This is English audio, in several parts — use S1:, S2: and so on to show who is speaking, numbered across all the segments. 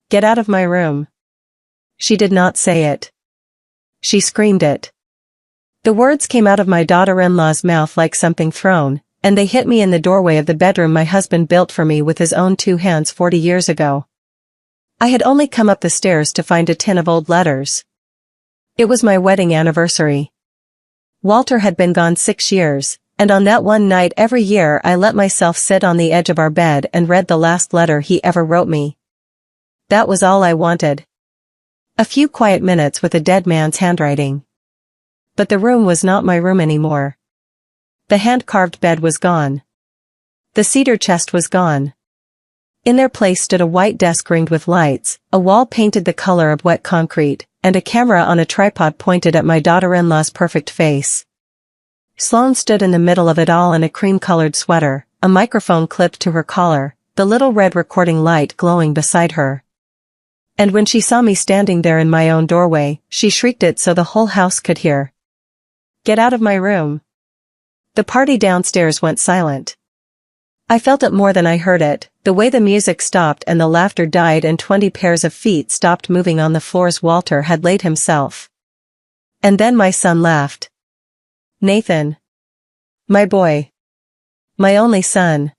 S1: Get out of my room. She did not say it. She screamed it. The words came out of my daughter-in-law's mouth like something thrown, and they hit me in the doorway of the bedroom my husband built for me with his own 2 hands 40 years ago. I had only come up the stairs to find a tin of old letters. It was my wedding anniversary. Walter had been gone 6 years, and on that one night every year I let myself sit on the edge of our bed and read the last letter he ever wrote me. That was all I wanted. A few quiet minutes with a dead man's handwriting. But the room was not my room anymore. The hand-carved bed was gone. The cedar chest was gone. In their place stood a white desk ringed with lights, a wall painted the color of wet concrete, and a camera on a tripod pointed at my daughter-in-law's perfect face. Sloane stood in the middle of it all in a cream-colored sweater, a microphone clipped to her collar, the little red recording light glowing beside her. And when she saw me standing there in my own doorway, she shrieked it so the whole house could hear. Get out of my room. The party downstairs went silent. I felt it more than I heard it, the way the music stopped and the laughter died and 20 pairs of feet stopped moving on the floors Walter had laid himself. And then my son laughed. Nathan. My boy. My only son.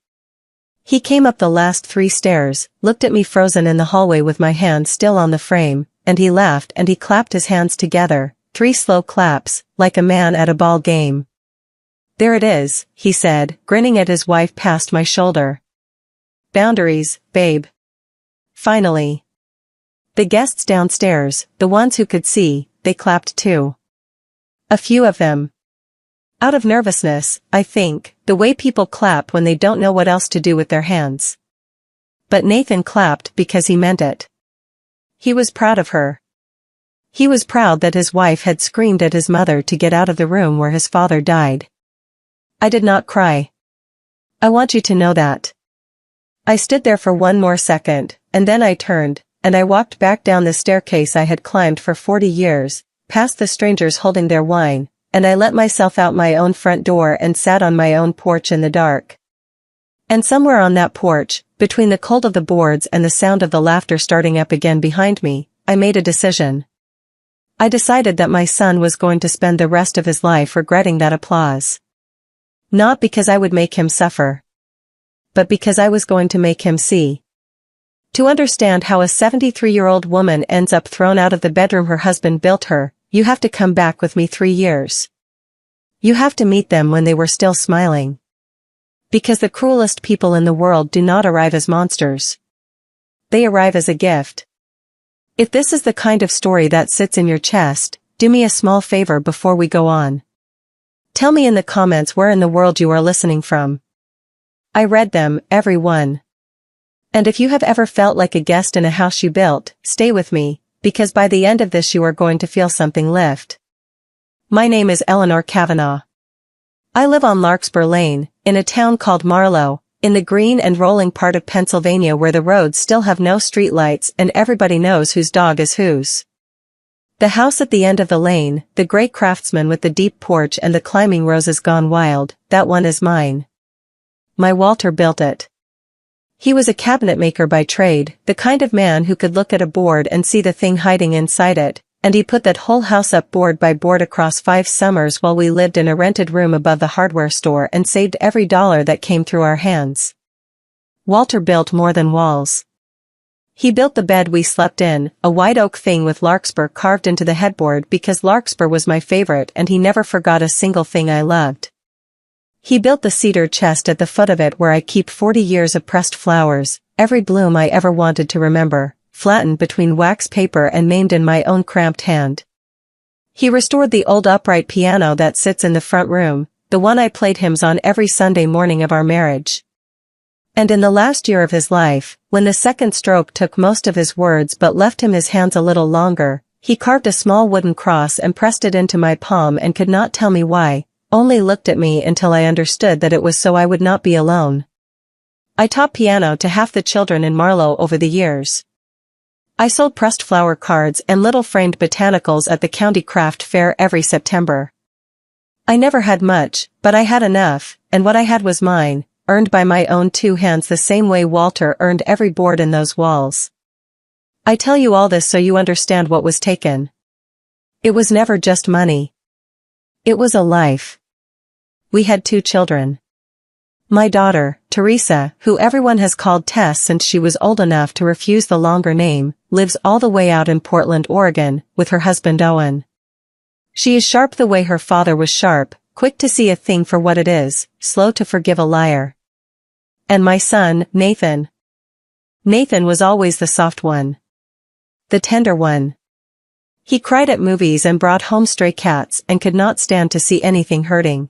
S1: He came up the last 3 stairs, looked at me frozen in the hallway with my hand still on the frame, and he laughed and he clapped his hands together, 3 slow claps, like a man at a ball game. There it is, he said, grinning at his wife past my shoulder. Boundaries, babe. Finally. The guests downstairs, the ones who could see, they clapped too. A few of them. Out of nervousness, I think, the way people clap when they don't know what else to do with their hands. But Nathan clapped because he meant it. He was proud of her. He was proud that his wife had screamed at his mother to get out of the room where his father died. I did not cry. I want you to know that. I stood there for one more second, and then I turned, and I walked back down the staircase I had climbed for 40 years, past the strangers holding their wine, and I let myself out my own front door and sat on my own porch in the dark. And somewhere on that porch, between the cold of the boards and the sound of the laughter starting up again behind me, I made a decision. I decided that my son was going to spend the rest of his life regretting that applause. Not because I would make him suffer, but because I was going to make him see. To understand how a 73-year-old woman ends up thrown out of the bedroom her husband built her, you have to come back with me 3 years. You have to meet them when they were still smiling. Because the cruelest people in the world do not arrive as monsters. They arrive as a gift. If this is the kind of story that sits in your chest, do me a small favor before we go on. Tell me in the comments where in the world you are listening from. I read them, every one. And if you have ever felt like a guest in a house you built, stay with me, because by the end of this you are going to feel something lift. My name is Eleanor Kavanaugh. I live on Larkspur Lane, in a town called Marlow, in the green and rolling part of Pennsylvania where the roads still have no streetlights and everybody knows whose dog is whose. The house at the end of the lane, the gray craftsman with the deep porch and the climbing roses gone wild, that one is mine. My Walter built it. He was a cabinet maker by trade, the kind of man who could look at a board and see the thing hiding inside it, and he put that whole house up board by board across 5 summers while we lived in a rented room above the hardware store and saved every dollar that came through our hands. Walter built more than walls. He built the bed we slept in, a white oak thing with Larkspur carved into the headboard because Larkspur was my favorite and he never forgot a single thing I loved. He built the cedar chest at the foot of it where I keep 40 years of pressed flowers, every bloom I ever wanted to remember, flattened between wax paper and named in my own cramped hand. He restored the old upright piano that sits in the front room, the one I played hymns on every Sunday morning of our marriage. And in the last year of his life, when the second stroke took most of his words but left him his hands a little longer, he carved a small wooden cross and pressed it into my palm and could not tell me why, only looked at me until I understood that it was so I would not be alone. I taught piano to half the children in Marlow over the years. I sold pressed flower cards and little framed botanicals at the county craft fair every September. I never had much, but I had enough, and what I had was mine, earned by my own 2 hands the same way Walter earned every board in those walls. I tell you all this so you understand what was taken. It was never just money. It was a life. We had 2 children. My daughter, Teresa, who everyone has called Tess since she was old enough to refuse the longer name, lives all the way out in Portland, Oregon, with her husband Owen. She is sharp the way her father was sharp, quick to see a thing for what it is, slow to forgive a liar. And my son, Nathan. Nathan was always the soft one. The tender one. He cried at movies and brought home stray cats and could not stand to see anything hurting.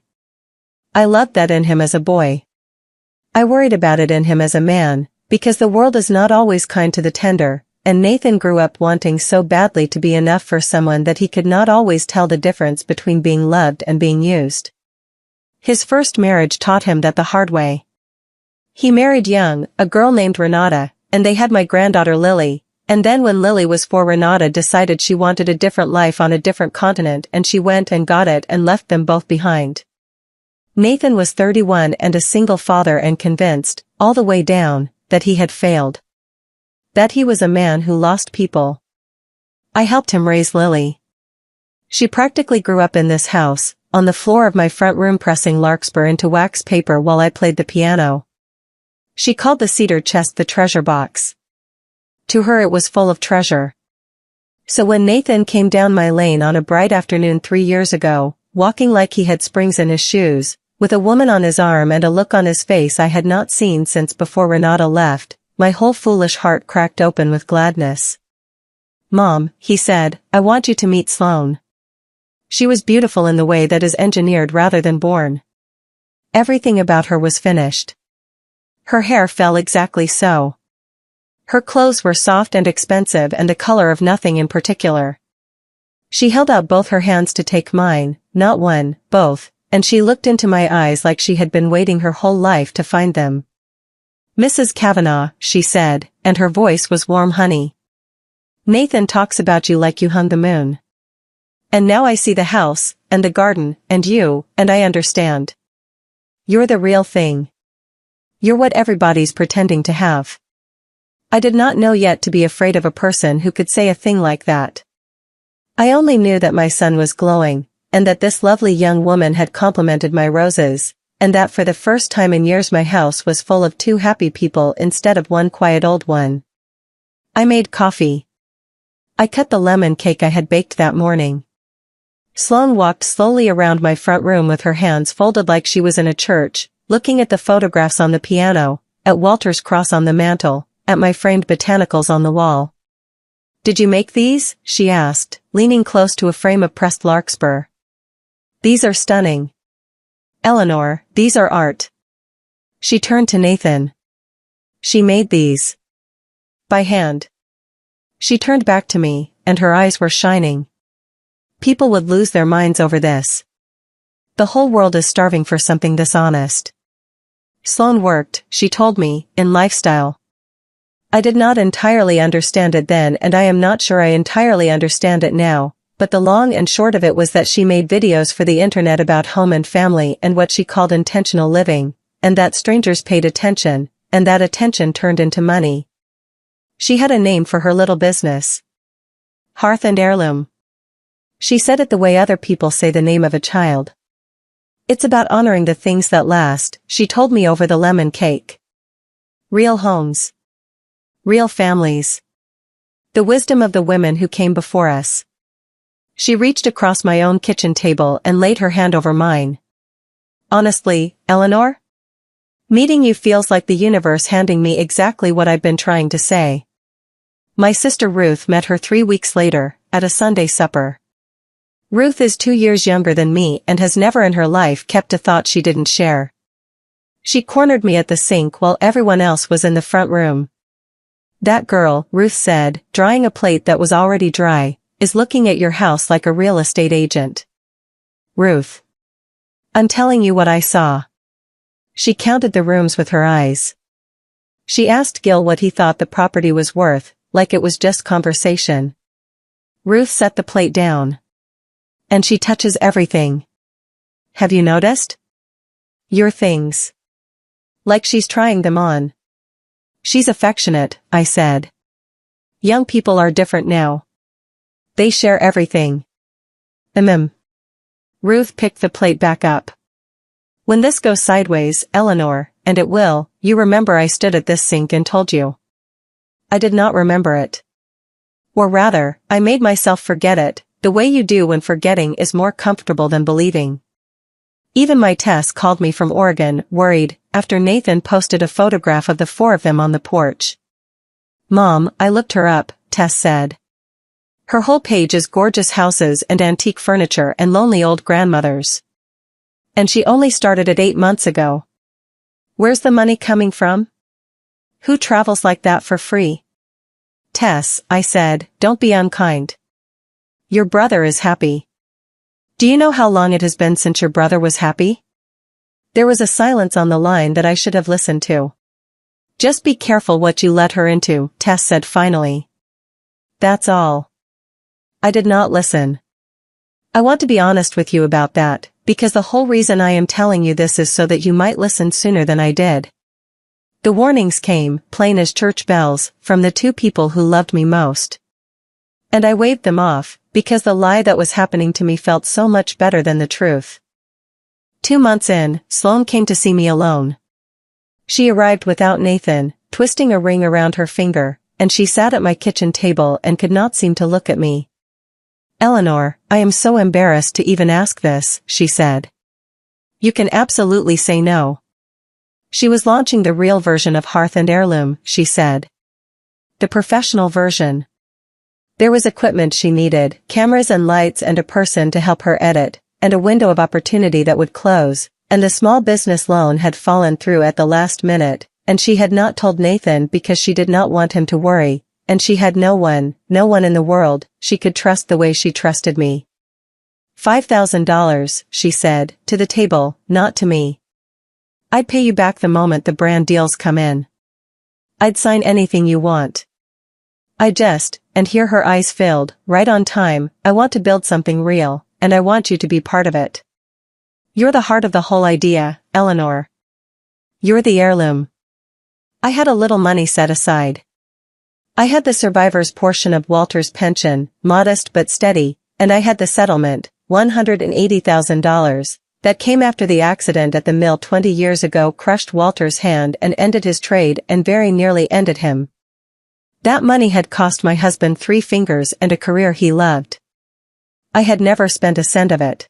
S1: I loved that in him as a boy. I worried about it in him as a man, because the world is not always kind to the tender, and Nathan grew up wanting so badly to be enough for someone that he could not always tell the difference between being loved and being used. His first marriage taught him that the hard way. He married young, a girl named Renata, and they had my granddaughter Lily, and then when Lily was 4, Renata decided she wanted a different life on a different continent and she went and got it and left them both behind. Nathan was 31 and a single father and convinced, all the way down, that he had failed. That he was a man who lost people. I helped him raise Lily. She practically grew up in this house, on the floor of my front room pressing larkspur into wax paper while I played the piano. She called the cedar chest the treasure box. To her it was full of treasure. So when Nathan came down my lane on a bright afternoon 3 years ago, walking like he had springs in his shoes, with a woman on his arm and a look on his face I had not seen since before Renata left, my whole foolish heart cracked open with gladness. "Mom," he said, "I want you to meet Sloane." She was beautiful in the way that is engineered rather than born. Everything about her was finished. Her hair fell exactly so. Her clothes were soft and expensive and the color of nothing in particular. She held out both her hands to take mine, not one, both, and she looked into my eyes like she had been waiting her whole life to find them. "Mrs. Kavanaugh," she said, and her voice was warm honey. "Nathan talks about you like you hung the moon. And now I see the house, and the garden, and you, and I understand. You're the real thing. You're what everybody's pretending to have." I did not know yet to be afraid of a person who could say a thing like that. I only knew that my son was glowing, and that this lovely young woman had complimented my roses, and that for the first time in years my house was full of 2 happy people instead of one quiet old one. I made coffee. I cut the lemon cake I had baked that morning. Sloane walked slowly around my front room with her hands folded like she was in a church, looking at the photographs on the piano, at Walter's cross on the mantel, at my framed botanicals on the wall. "Did you make these?" she asked, leaning close to a frame of pressed larkspur. "These are stunning. Eleanor, these are art." She turned to Nathan. "She made these. By hand." She turned back to me, and her eyes were shining. "People would lose their minds over this. The whole world is starving for something this honest." Sloane worked, she told me, in lifestyle. I did not entirely understand it then and I am not sure I entirely understand it now, but the long and short of it was that she made videos for the internet about home and family and what she called intentional living, and that strangers paid attention, and that attention turned into money. She had a name for her little business. Hearth and Heirloom. She said it the way other people say the name of a child. "It's about honoring the things that last," she told me over the lemon cake. Real homes. Real families. The wisdom of the women who came before us. She reached across my own kitchen table and laid her hand over mine. "Honestly, Eleanor? Meeting you feels like the universe handing me exactly what I've been trying to say." My sister Ruth met her 3 weeks later, at a Sunday supper. Ruth is 2 years younger than me and has never in her life kept a thought she didn't share. She cornered me at the sink while everyone else was in the front room. "That girl," Ruth said, drying a plate that was already dry, "is looking at your house like a real estate agent." "Ruth. I'm telling you what I saw." She counted the rooms with her eyes. She asked Gil what he thought the property was worth, like it was just conversation. Ruth set the plate down. "And she touches everything. Have you noticed? Your things. Like she's trying them on." "She's affectionate," I said. Young people are different now. They share everything. Ruth picked the plate back up. When this goes sideways, Eleanor, and it will, you remember I stood at this sink and told you. I did not remember it. Or rather, I made myself forget it, the way you do when forgetting is more comfortable than believing. Even my Tess called me from Oregon, worried, after Nathan posted a photograph of the four of them on the porch. Mom, I looked her up, Tess said. Her whole page is gorgeous houses and antique furniture and lonely old grandmothers. And she only started it 8 months ago. Where's the money coming from? Who travels like that for free? Tess, I said, don't be unkind. Your brother is happy. Do you know how long it has been since your brother was happy? There was a silence on the line that I should have listened to. Just be careful what you let her into, Tess said finally. That's all. I did not listen. I want to be honest with you about that, because the whole reason I am telling you this is so that you might listen sooner than I did. The warnings came, plain as church bells, from the two people who loved me most. And I waved them off, because the lie that was happening to me felt so much better than the truth. 2 months in, Sloane came to see me alone. She arrived without Nathan, twisting a ring around her finger, and she sat at my kitchen table and could not seem to look at me. Eleanor, I am so embarrassed to even ask this, she said. You can absolutely say no. She was launching the real version of Hearth and Heirloom, she said. The professional version. There was equipment she needed, cameras and lights and a person to help her edit, and a window of opportunity that would close, and the small business loan had fallen through at the last minute, and she had not told Nathan because she did not want him to worry, and she had no one in the world, she could trust the way she trusted me. $5,000, she said, to the table, not to me. I'd pay you back the moment the brand deals come in. I'd sign anything you want. And here her eyes filled, right on time, I want to build something real, and I want you to be part of it. You're the heart of the whole idea, Eleanor. You're the heirloom. I had a little money set aside. I had the survivor's portion of Walter's pension, modest but steady, and I had the settlement, $180,000, that came after the accident at the mill 20 years ago crushed Walter's hand and ended his trade and very nearly ended him. That money had cost my husband 3 fingers and a career he loved. I had never spent a cent of it.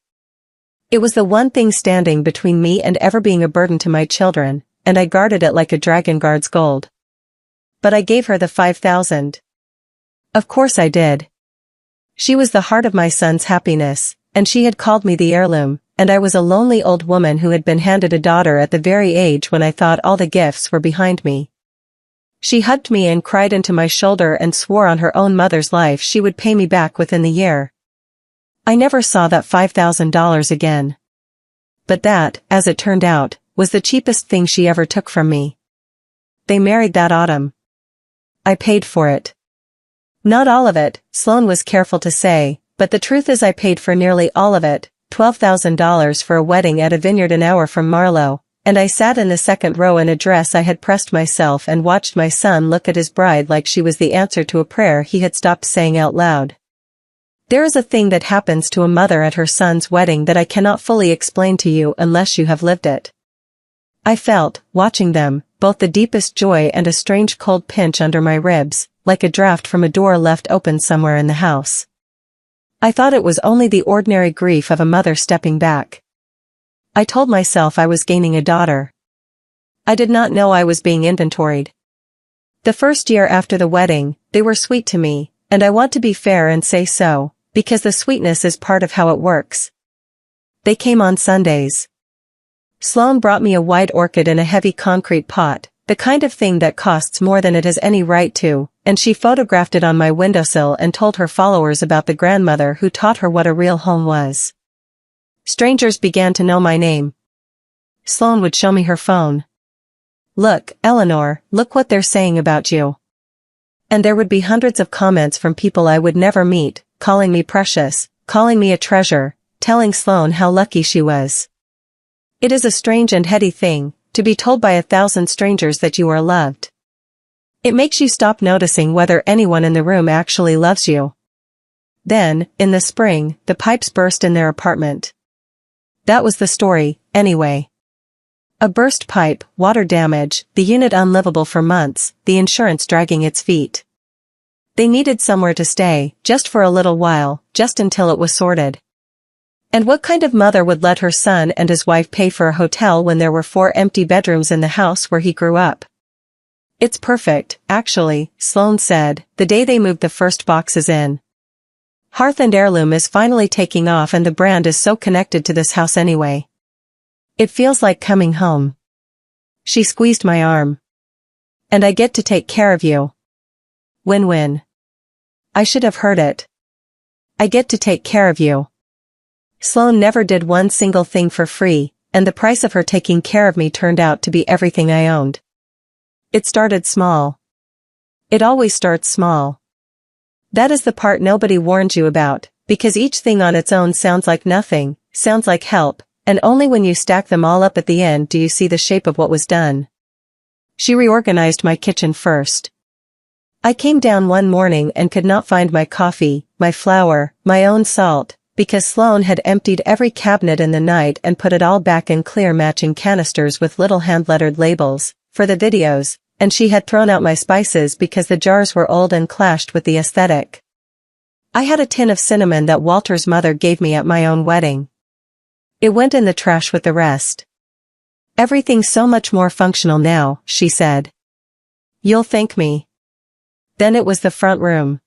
S1: It was the one thing standing between me and ever being a burden to my children, and I guarded it like a dragon guards gold. But I gave her the $5,000. Of course I did. She was the heart of my son's happiness, and she had called me the heirloom, and I was a lonely old woman who had been handed a daughter at the very age when I thought all the gifts were behind me. She hugged me and cried into my shoulder and swore on her own mother's life she would pay me back within the year. I never saw that $5,000 again. But that, as it turned out, was the cheapest thing she ever took from me. They married that autumn. I paid for it. Not all of it, Sloane was careful to say, but the truth is I paid for nearly all of it, $12,000 for a wedding at a vineyard an hour from Marlow, and I sat in the second row in a dress I had pressed myself and watched my son look at his bride like she was the answer to a prayer he had stopped saying out loud. There is a thing that happens to a mother at her son's wedding that I cannot fully explain to you unless you have lived it. I felt, watching them, both the deepest joy and a strange cold pinch under my ribs, like a draft from a door left open somewhere in the house. I thought it was only the ordinary grief of a mother stepping back. I told myself I was gaining a daughter. I did not know I was being inventoried. The first year after the wedding, they were sweet to me, and I want to be fair and say so, because the sweetness is part of how it works. They came on Sundays. Sloane brought me a white orchid in a heavy concrete pot, the kind of thing that costs more than it has any right to, and she photographed it on my windowsill and told her followers about the grandmother who taught her what a real home was. Strangers began to know my name. Sloane would show me her phone. Look, Eleanor, look what they're saying about you. And there would be hundreds of comments from people I would never meet, calling me precious, calling me a treasure, telling Sloane how lucky she was. It is a strange and heady thing, to be told by 1,000 strangers that you are loved. It makes you stop noticing whether anyone in the room actually loves you. Then, in the spring, the pipes burst in their apartment. That was the story, anyway. A burst pipe, water damage, the unit unlivable for months, the insurance dragging its feet. They needed somewhere to stay, just for a little while, just until it was sorted. And what kind of mother would let her son and his wife pay for a hotel when there were 4 empty bedrooms in the house where he grew up? It's perfect, actually, Sloane said, the day they moved the first boxes in. Hearth and Heirloom is finally taking off and the brand is so connected to this house anyway. It feels like coming home. She squeezed my arm. And I get to take care of you. Win-win. I should have heard it. I get to take care of you. Sloane never did one single thing for free, and the price of her taking care of me turned out to be everything I owned. It started small. It always starts small. That is the part nobody warns you about, because each thing on its own sounds like nothing, sounds like help, and only when you stack them all up at the end do you see the shape of what was done. She reorganized my kitchen first. I came down one morning and could not find my coffee, my flour, my own salt, because Sloane had emptied every cabinet in the night and put it all back in clear matching canisters with little hand-lettered labels, for the videos, and she had thrown out my spices because the jars were old and clashed with the aesthetic. I had a tin of cinnamon that Walter's mother gave me at my own wedding. It went in the trash with the rest. Everything's so much more functional now, she said. You'll thank me. Then it was the front room.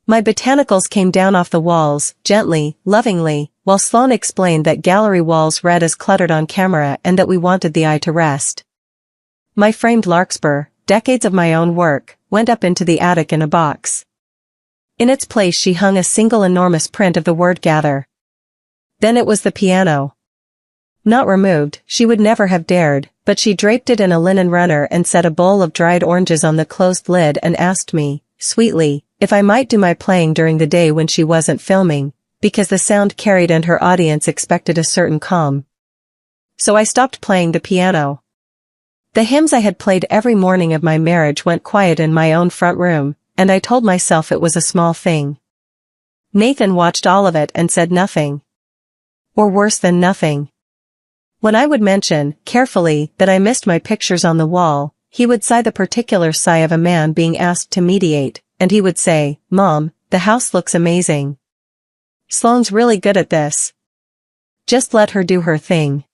S1: My botanicals came down off the walls, gently, lovingly, while Sloane explained that gallery walls read as cluttered on camera and that we wanted the eye to rest. My framed larkspur, decades of my own work, went up into the attic in a box. In its place she hung a single enormous print of the word gather. Then it was the piano. Not removed, she would never have dared, but she draped it in a linen runner and set a bowl of dried oranges on the closed lid and asked me, sweetly, if I might do my playing during the day when she wasn't filming, because the sound carried and her audience expected a certain calm. So I stopped playing the piano. The hymns I had played every morning of my marriage went quiet in my own front room, and I told myself it was a small thing. Nathan watched all of it and said nothing. Or worse than nothing. When I would mention, carefully, that I missed my pictures on the wall, he would sigh the particular sigh of a man being asked to mediate, and he would say, Mom, the house looks amazing. Sloane's really good at this. Just let her do her thing.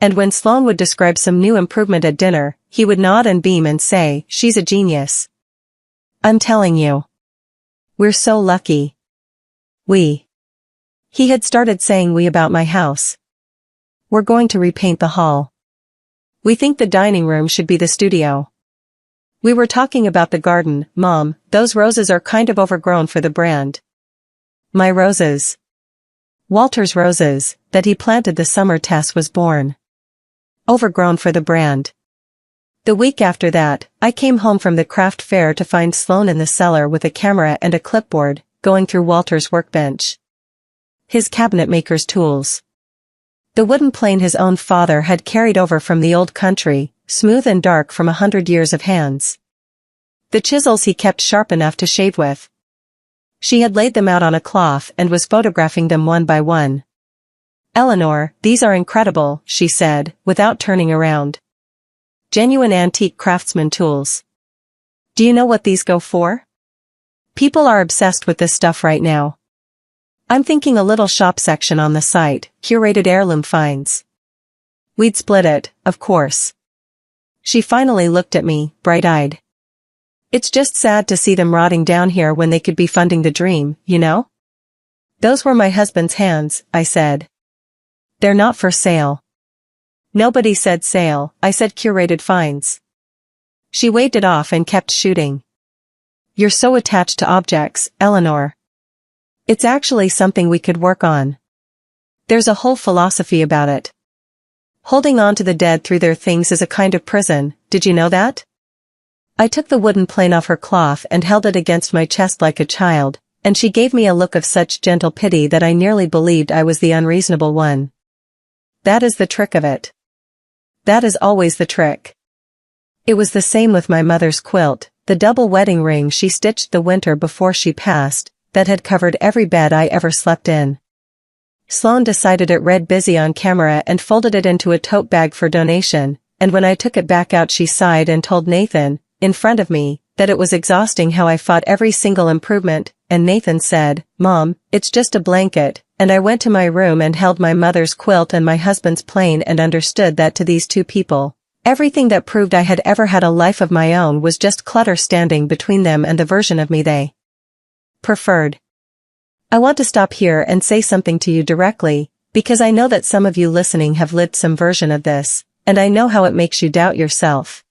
S1: And when Sloane would describe some new improvement at dinner, he would nod and beam and say, she's a genius. I'm telling you. We're so lucky. We. He had started saying we about my house. We're going to repaint the hall. We think the dining room should be the studio. We were talking about the garden, Mom, those roses are kind of overgrown for the brand. My roses. Walter's roses, that he planted the summer Tess was born. Overgrown for the brand. The week after that, I came home from the craft fair to find Sloane in the cellar with a camera and a clipboard, going through Walter's workbench. His cabinet maker's tools. The wooden plane his own father had carried over from the old country, smooth and dark from 100 years of hands. The chisels he kept sharp enough to shave with. She had laid them out on a cloth and was photographing them one by one. Eleanor, these are incredible, she said, without turning around. Genuine antique craftsman tools. Do you know what these go for? People are obsessed with this stuff right now. I'm thinking a little shop section on the site, curated heirloom finds. We'd split it, of course. She finally looked at me, bright-eyed. It's just sad to see them rotting down here when they could be funding the dream, you know? Those were my husband's hands, I said. They're not for sale. Nobody said sale, I said curated finds. She waved it off and kept shooting. You're so attached to objects, Eleanor. It's actually something we could work on. There's a whole philosophy about it. Holding on to the dead through their things is a kind of prison, did you know that? I took the wooden plane off her cloth and held it against my chest like a child, and she gave me a look of such gentle pity that I nearly believed I was the unreasonable one. That is the trick of it. That is always the trick. It was the same with my mother's quilt, the double wedding ring she stitched the winter before she passed, that had covered every bed I ever slept in. Sloane decided it read busy on camera and folded it into a tote bag for donation, and when I took it back out she sighed and told Nathan, in front of me, that it was exhausting how I fought every single improvement, and Nathan said, "Mom, it's just a blanket," and I went to my room and held my mother's quilt and my husband's plane and understood that to these two people, everything that proved I had ever had a life of my own was just clutter standing between them and the version of me they preferred. I want to stop here and say something to you directly, because I know that some of you listening have lived some version of this, and I know how it makes you doubt yourself.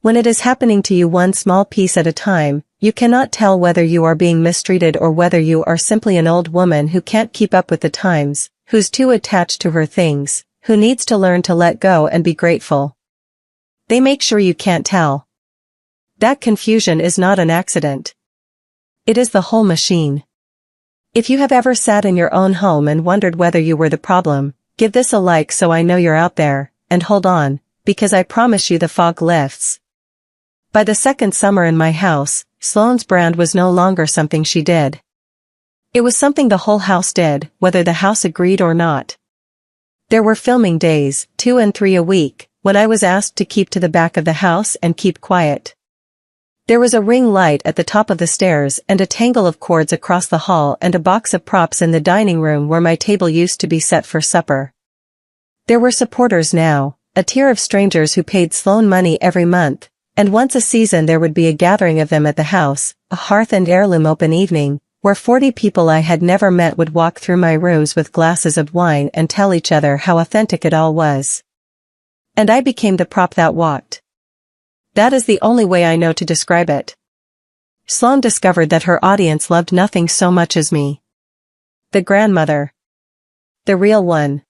S1: When it is happening to you one small piece at a time, you cannot tell whether you are being mistreated or whether you are simply an old woman who can't keep up with the times, who's too attached to her things, who needs to learn to let go and be grateful. They make sure you can't tell. That confusion is not an accident. It is the whole machine. If you have ever sat in your own home and wondered whether you were the problem, give this a like so I know you're out there, and hold on, because I promise you the fog lifts. By the second summer in my house, Sloane's brand was no longer something she did. It was something the whole house did, whether the house agreed or not. There were filming days, 2 and 3 a week, when I was asked to keep to the back of the house and keep quiet. There was a ring light at the top of the stairs and a tangle of cords across the hall and a box of props in the dining room where my table used to be set for supper. There were supporters now, a tier of strangers who paid Sloane money every month, and once a season there would be a gathering of them at the house, a hearth and heirloom open evening, where 40 people I had never met would walk through my rooms with glasses of wine and tell each other how authentic it all was. And I became the prop that walked. That is the only way I know to describe it. Sloane discovered that her audience loved nothing so much as me. The grandmother. The real one.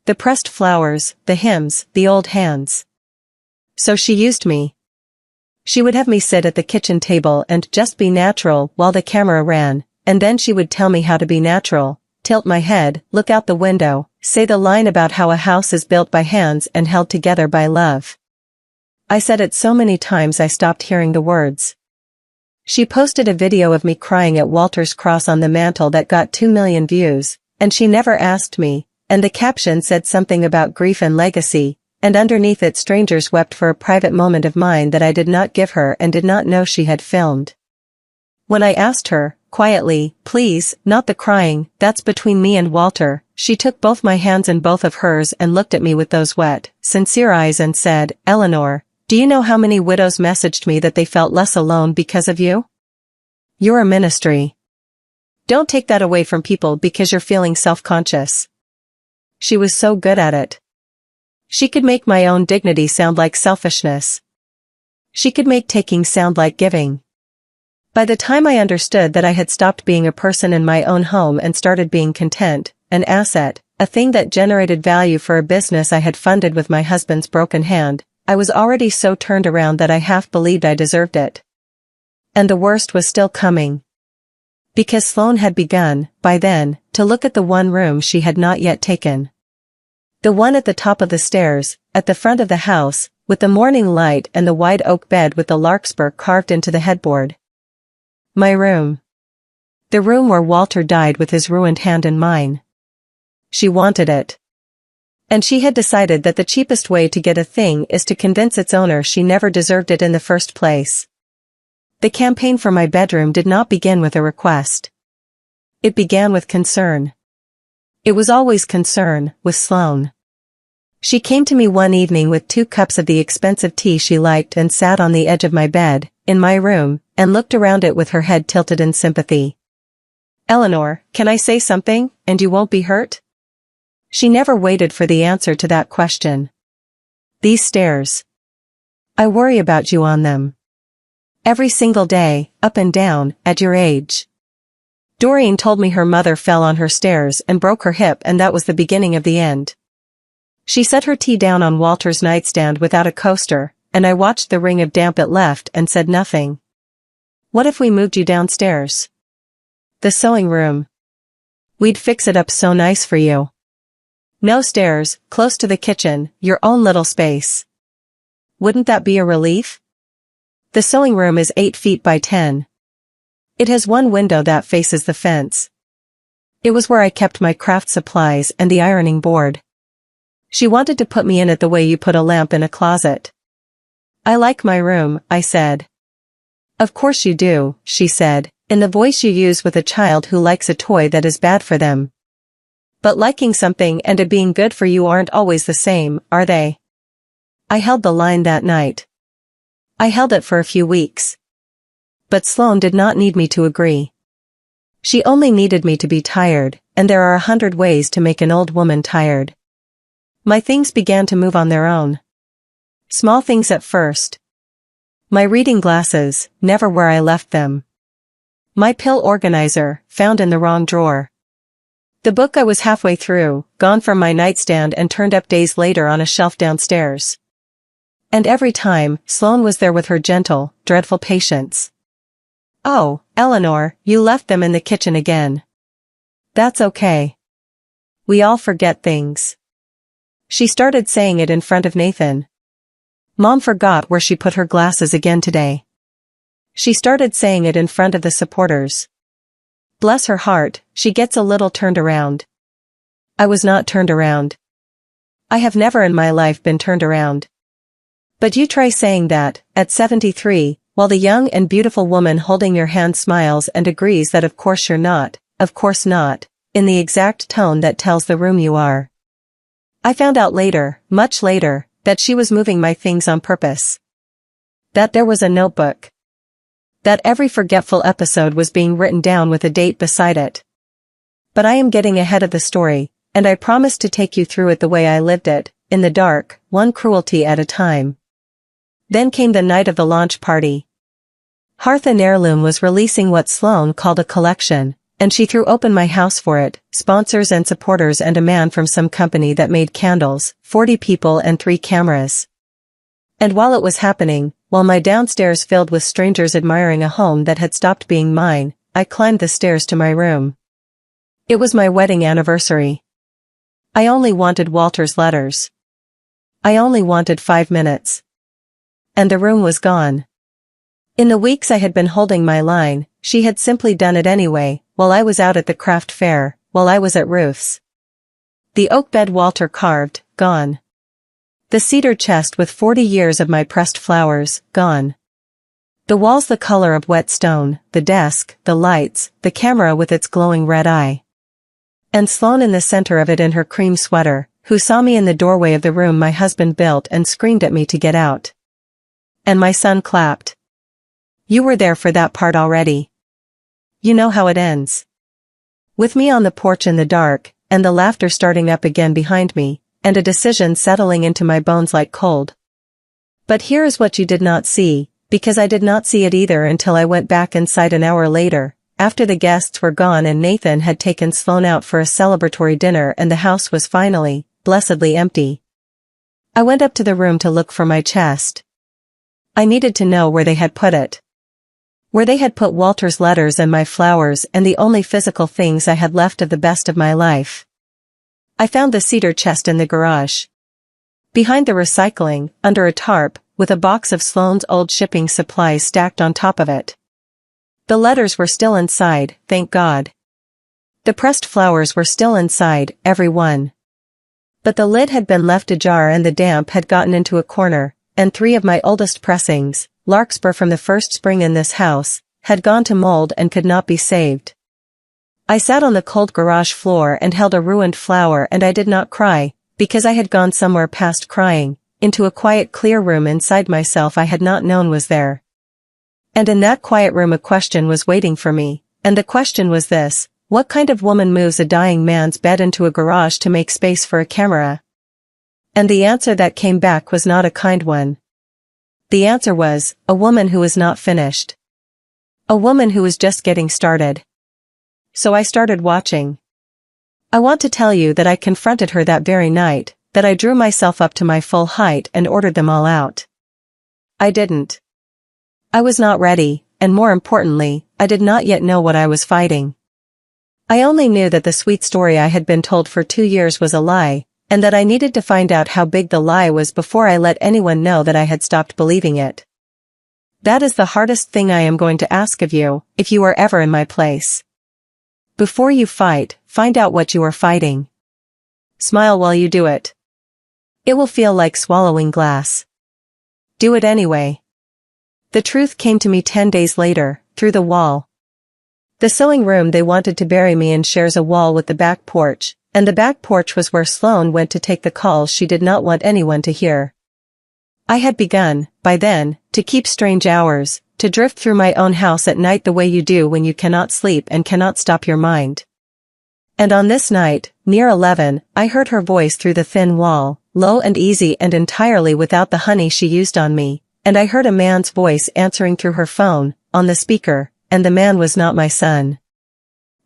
S1: The pressed flowers, the hymns, the old hands. So she used me. She would have me sit at the kitchen table and just be natural while the camera ran, and then she would tell me how to be natural, tilt my head, look out the window, say the line about how a house is built by hands and held together by love. I said it so many times I stopped hearing the words. She posted a video of me crying at Walter's cross on the mantle that got 2 million views, and she never asked me, and the caption said something about grief and legacy, and underneath it strangers wept for a private moment of mine that I did not give her and did not know she had filmed. When I asked her, quietly, "Please, not the crying, that's between me and Walter," she took both my hands in both of hers and looked at me with those wet, sincere eyes and said, "Eleanor, do you know how many widows messaged me that they felt less alone because of you? You're a ministry. Don't take that away from people because you're feeling self-conscious." She was so good at it. She could make my own dignity sound like selfishness. She could make taking sound like giving. By the time I understood that I had stopped being a person in my own home and started being content, an asset, a thing that generated value for a business I had funded with my husband's broken hand, I was already so turned around that I half believed I deserved it. And the worst was still coming. Because Sloane had begun, by then, to look at the one room she had not yet taken. The one at the top of the stairs, at the front of the house, with the morning light and the wide oak bed with the larkspur carved into the headboard. My room. The room where Walter died with his ruined hand in mine. She wanted it. And she had decided that the cheapest way to get a thing is to convince its owner she never deserved it in the first place. The campaign for my bedroom did not begin with a request. It began with concern. It was always concern, with Sloane. She came to me one evening with 2 cups of the expensive tea she liked and sat on the edge of my bed, in my room, and looked around it with her head tilted in sympathy. "Eleanor, can I say something, and you won't be hurt?" She never waited for the answer to that question. "These stairs. I worry about you on them. Every single day, up and down, at your age." Doreen told me her mother fell on her stairs and broke her hip and that was the beginning of the end. She set her tea down on Walter's nightstand without a coaster, and I watched the ring of damp it left and said nothing. "What if we moved you downstairs? The sewing room. We'd fix it up so nice for you. No stairs, close to the kitchen, your own little space." Wouldn't that be a relief? The sewing room is 8 feet by 10. It has one window that faces the fence. It was where I kept my craft supplies and the ironing board. She wanted to put me in it the way you put a lamp in a closet. I like my room, I said. Of course you do, she said, in the voice you use with a child who likes a toy that is bad for them. But liking something and it being good for you aren't always the same, are they? I held the line that night. I held it for a few weeks. But Sloane did not need me to agree. She only needed me to be tired, and there are 100 ways to make an old woman tired. My things began to move on their own. Small things at first. My reading glasses, never where I left them. My pill organizer, found in the wrong drawer. The book I was halfway through, gone from my nightstand and turned up days later on a shelf downstairs. And every time, Sloane was there with her gentle, dreadful patience. Oh, Eleanor, you left them in the kitchen again. That's okay. We all forget things. She started saying it in front of Nathan. Mom forgot where she put her glasses again today. She started saying it in front of the supporters. Bless her heart, she gets a little turned around. I was not turned around. I have never in my life been turned around. But you try saying that, at 73, while the young and beautiful woman holding your hand smiles and agrees that of course you're not, in the exact tone that tells the room you are. I found out later, much later, that she was moving my things on purpose. That there was a notebook. That every forgetful episode was being written down with a date beside it. But I am getting ahead of the story, and I promise to take you through it the way I lived it, in the dark, one cruelty at a time. Then came the night of the launch party. Hearth and Heirloom was releasing what Sloane called a collection, and she threw open my house for it, sponsors and supporters and a man from some company that made candles, 40 people and 3 cameras. And while it was happening, while my downstairs filled with strangers admiring a home that had stopped being mine, I climbed the stairs to my room. It was my wedding anniversary. I only wanted Walter's letters. I only wanted 5 minutes. And the room was gone. In the weeks I had been holding my line, she had simply done it anyway, while I was out at the craft fair, while I was at Ruth's. The oak bed Walter carved, gone. The cedar chest with 40 years of my pressed flowers, gone. The walls the color of wet stone, the desk, the lights, the camera with its glowing red eye. And Sloane in the center of it in her cream sweater, who saw me in the doorway of the room my husband built and screamed at me to get out. And my son clapped. You were there for that part already. You know how it ends. With me on the porch in the dark, and the laughter starting up again behind me, and a decision settling into my bones like cold. But here is what you did not see, because I did not see it either until I went back inside an hour later, after the guests were gone and Nathan had taken Sloane out for a celebratory dinner and the house was finally, blessedly empty. I went up to the room to look for my chest. I needed to know where they had put it. Where they had put Walter's letters and my flowers and the only physical things I had left of the best of my life. I found the cedar chest in the garage. Behind the recycling, under a tarp, with a box of Sloane's old shipping supplies stacked on top of it. The letters were still inside, thank God. The pressed flowers were still inside, every one. But the lid had been left ajar and the damp had gotten into a corner, and 3 of my oldest pressings, larkspur from the first spring in this house, had gone to mold and could not be saved. I sat on the cold garage floor and held a ruined flower and I did not cry, because I had gone somewhere past crying, into a quiet clear room inside myself I had not known was there. And in that quiet room a question was waiting for me, and the question was this: what kind of woman moves a dying man's bed into a garage to make space for a camera? And the answer that came back was not a kind one. The answer was, a woman who was not finished. A woman who was just getting started. So I started watching. I want to tell you that I confronted her that very night, that I drew myself up to my full height and ordered them all out. I didn't. I was not ready, and more importantly, I did not yet know what I was fighting. I only knew that the sweet story I had been told for 2 years was a lie, and that I needed to find out how big the lie was before I let anyone know that I had stopped believing it. That is the hardest thing I am going to ask of you, if you are ever in my place. Before you fight, find out what you are fighting. Smile while you do it. It will feel like swallowing glass. Do it anyway. The truth came to me 10 days later, through the wall. The sewing room they wanted to bury me in shares a wall with the back porch, and the back porch was where Sloane went to take the calls she did not want anyone to hear. I had begun, by then, to keep strange hours, to drift through my own house at night the way you do when you cannot sleep and cannot stop your mind. And on this night, near 11, I heard her voice through the thin wall, low and easy and entirely without the honey she used on me, and I heard a man's voice answering through her phone, on the speaker, and the man was not my son.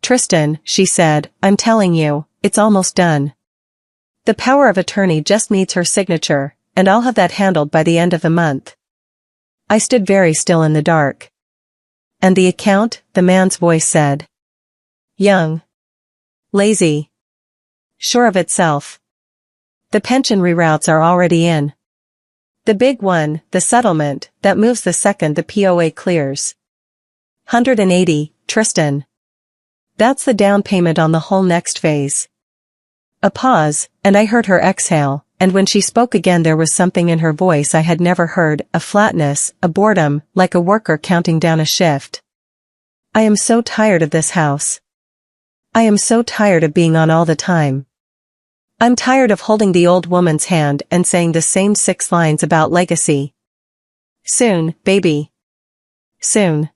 S1: Tristan, she said, I'm telling you, it's almost done. The power of attorney just needs her signature, and I'll have that handled by the end of the month. I stood very still in the dark. And the account, the man's voice said. Young. Lazy. Sure of itself. The pension reroutes are already in. The big one, the settlement, that moves the second the POA clears. 180, Tristan. That's the down payment on the whole next phase. A pause, and I heard her exhale, and when she spoke again there was something in her voice I had never heard, a flatness, a boredom, like a worker counting down a shift. I am so tired of this house. I am so tired of being on all the time. I'm tired of holding the old woman's hand and saying the same 6 lines about legacy. Soon, baby. Soon.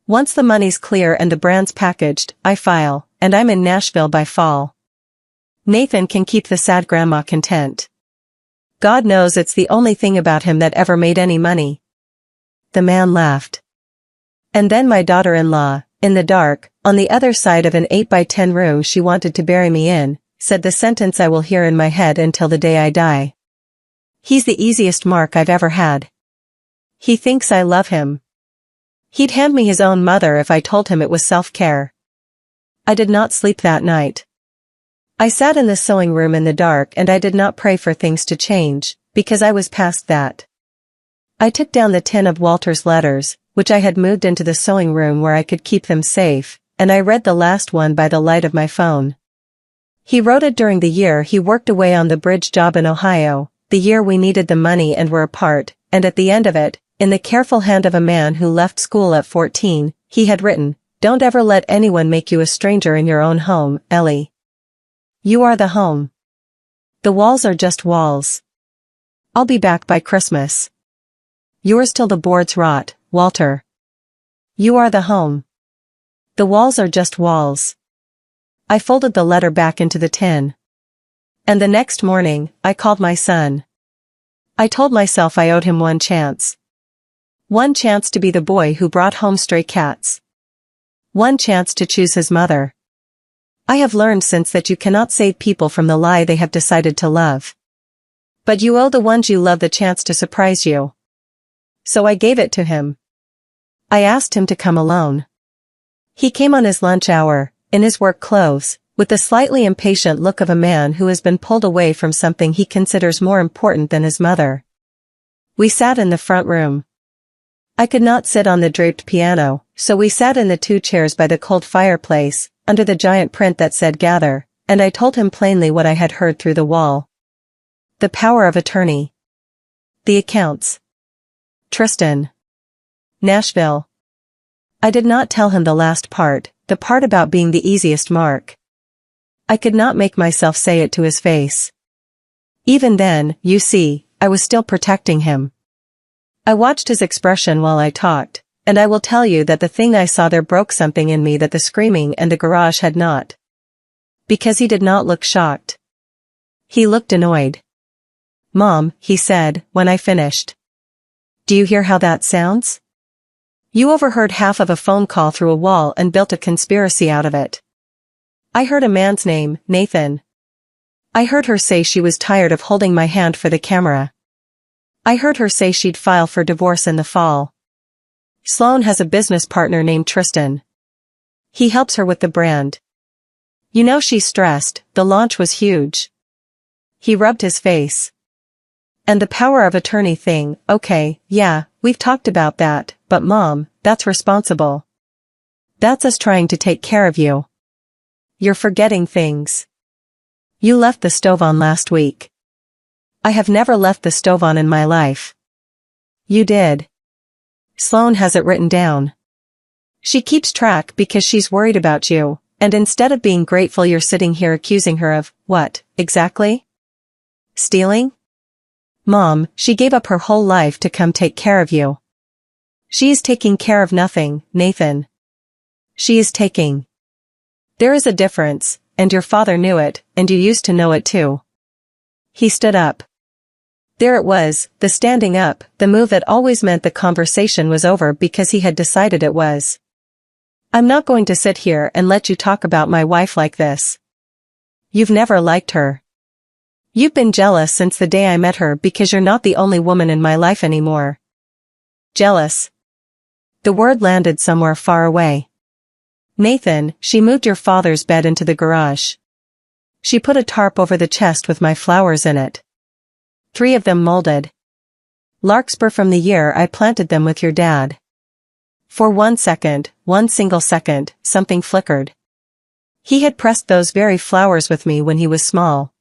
S1: Once the money's clear and the brand's packaged, I file, and I'm in Nashville by fall. Nathan can keep the sad grandma content. God knows it's the only thing about him that ever made any money. The man laughed. And then my daughter-in-law, in the dark, on the other side of an 8x10 room she wanted to bury me in, said the sentence I will hear in my head until the day I die. He's the easiest mark I've ever had. He thinks I love him. He'd hand me his own mother if I told him it was self-care. I did not sleep that night. I sat in the sewing room in the dark and I did not pray for things to change, because I was past that. I took down the tin of Walter's letters, which I had moved into the sewing room where I could keep them safe, and I read the last one by the light of my phone. He wrote it during the year he worked away on the bridge job in Ohio, the year we needed the money and were apart, and at the end of it, in the careful hand of a man who left school at 14, he had written, "Don't ever let anyone make you a stranger in your own home, Ellie. You are the home. The walls are just walls. I'll be back by Christmas. Yours till the boards rot, Walter." You are the home. The walls are just walls. I folded the letter back into the tin. And the next morning, I called my son. I told myself I owed him one chance. One chance to be the boy who brought home stray cats. One chance to choose his mother. I have learned since that you cannot save people from the lie they have decided to love. But you owe the ones you love the chance to surprise you. So I gave it to him. I asked him to come alone. He came on his lunch hour, in his work clothes, with the slightly impatient look of a man who has been pulled away from something he considers more important than his mother. We sat in the front room. I could not sit on the draped piano, so we sat in the 2 chairs by the cold fireplace, under the giant print that said "Gather," and I told him plainly what I had heard through the wall. The power of attorney. The accounts. Tristan. Nashville. I did not tell him the last part, the part about being the easiest mark. I could not make myself say it to his face. Even then, you see, I was still protecting him. I watched his expression while I talked, and I will tell you that the thing I saw there broke something in me that the screaming and the garage had not. Because he did not look shocked. He looked annoyed. "Mom," he said, when I finished. "Do you hear how that sounds? You overheard half of a phone call through a wall and built a conspiracy out of it. I heard a man's name, Nathan. I heard her say she was tired of holding my hand for the camera. I heard her say she'd file for divorce in the fall. Sloane has a business partner named Tristan. He helps her with the brand. You know she's stressed, the launch was huge. He rubbed his face. And the power of attorney thing, okay, yeah, we've talked about that, but Mom, that's responsible. That's us trying to take care of you. You're forgetting things. You left the stove on last week. I have never left the stove on in my life. You did. Sloane has it written down. She keeps track because she's worried about you, and instead of being grateful you're sitting here accusing her of, what, exactly? Stealing? Mom, she gave up her whole life to come take care of you. She is taking care of nothing, Nathan. She is taking. There is a difference, and your father knew it, and you used to know it too. He stood up. There it was, the standing up, the move that always meant the conversation was over because he had decided it was. I'm not going to sit here and let you talk about my wife like this. You've never liked her. You've been jealous since the day I met her because you're not the only woman in my life anymore. Jealous. The word landed somewhere far away. Nathan, she moved your father's bed into the garage. She put a tarp over the chest with my flowers in it. 3 of them molded. Larkspur from the year I planted them with your dad. For 1 second, 1 single second, something flickered. He had pressed those very flowers with me when he was small.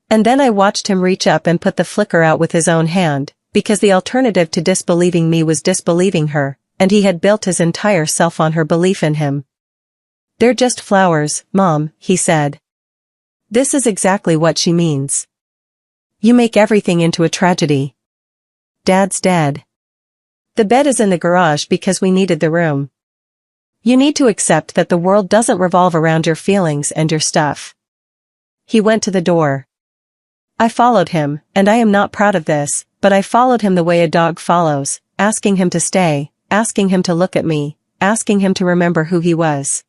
S1: And then I watched him reach up and put the flicker out with his own hand, because the alternative to disbelieving me was disbelieving her, and he had built his entire self on her belief in him. They're just flowers, Mom, he said. This is exactly what she means. You make everything into a tragedy. Dad's dead. The bed is in the garage because we needed the room. You need to accept that the world doesn't revolve around your feelings and your stuff. He went to the door. I followed him, and I am not proud of this, but I followed him the way a dog follows, asking him to stay, asking him to look at me, asking him to remember who he was.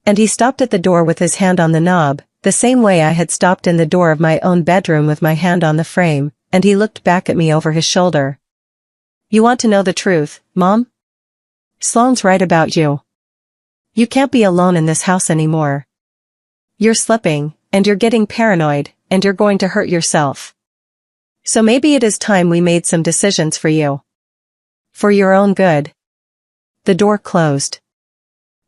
S1: And he stopped at the door with his hand on the knob, the same way I had stopped in the door of my own bedroom with my hand on the frame, and he looked back at me over his shoulder. You want to know the truth, Mom? Sloane's right about you. You can't be alone in this house anymore. You're slipping, and you're getting paranoid, and you're going to hurt yourself. So maybe it is time we made some decisions for you. For your own good. The door closed.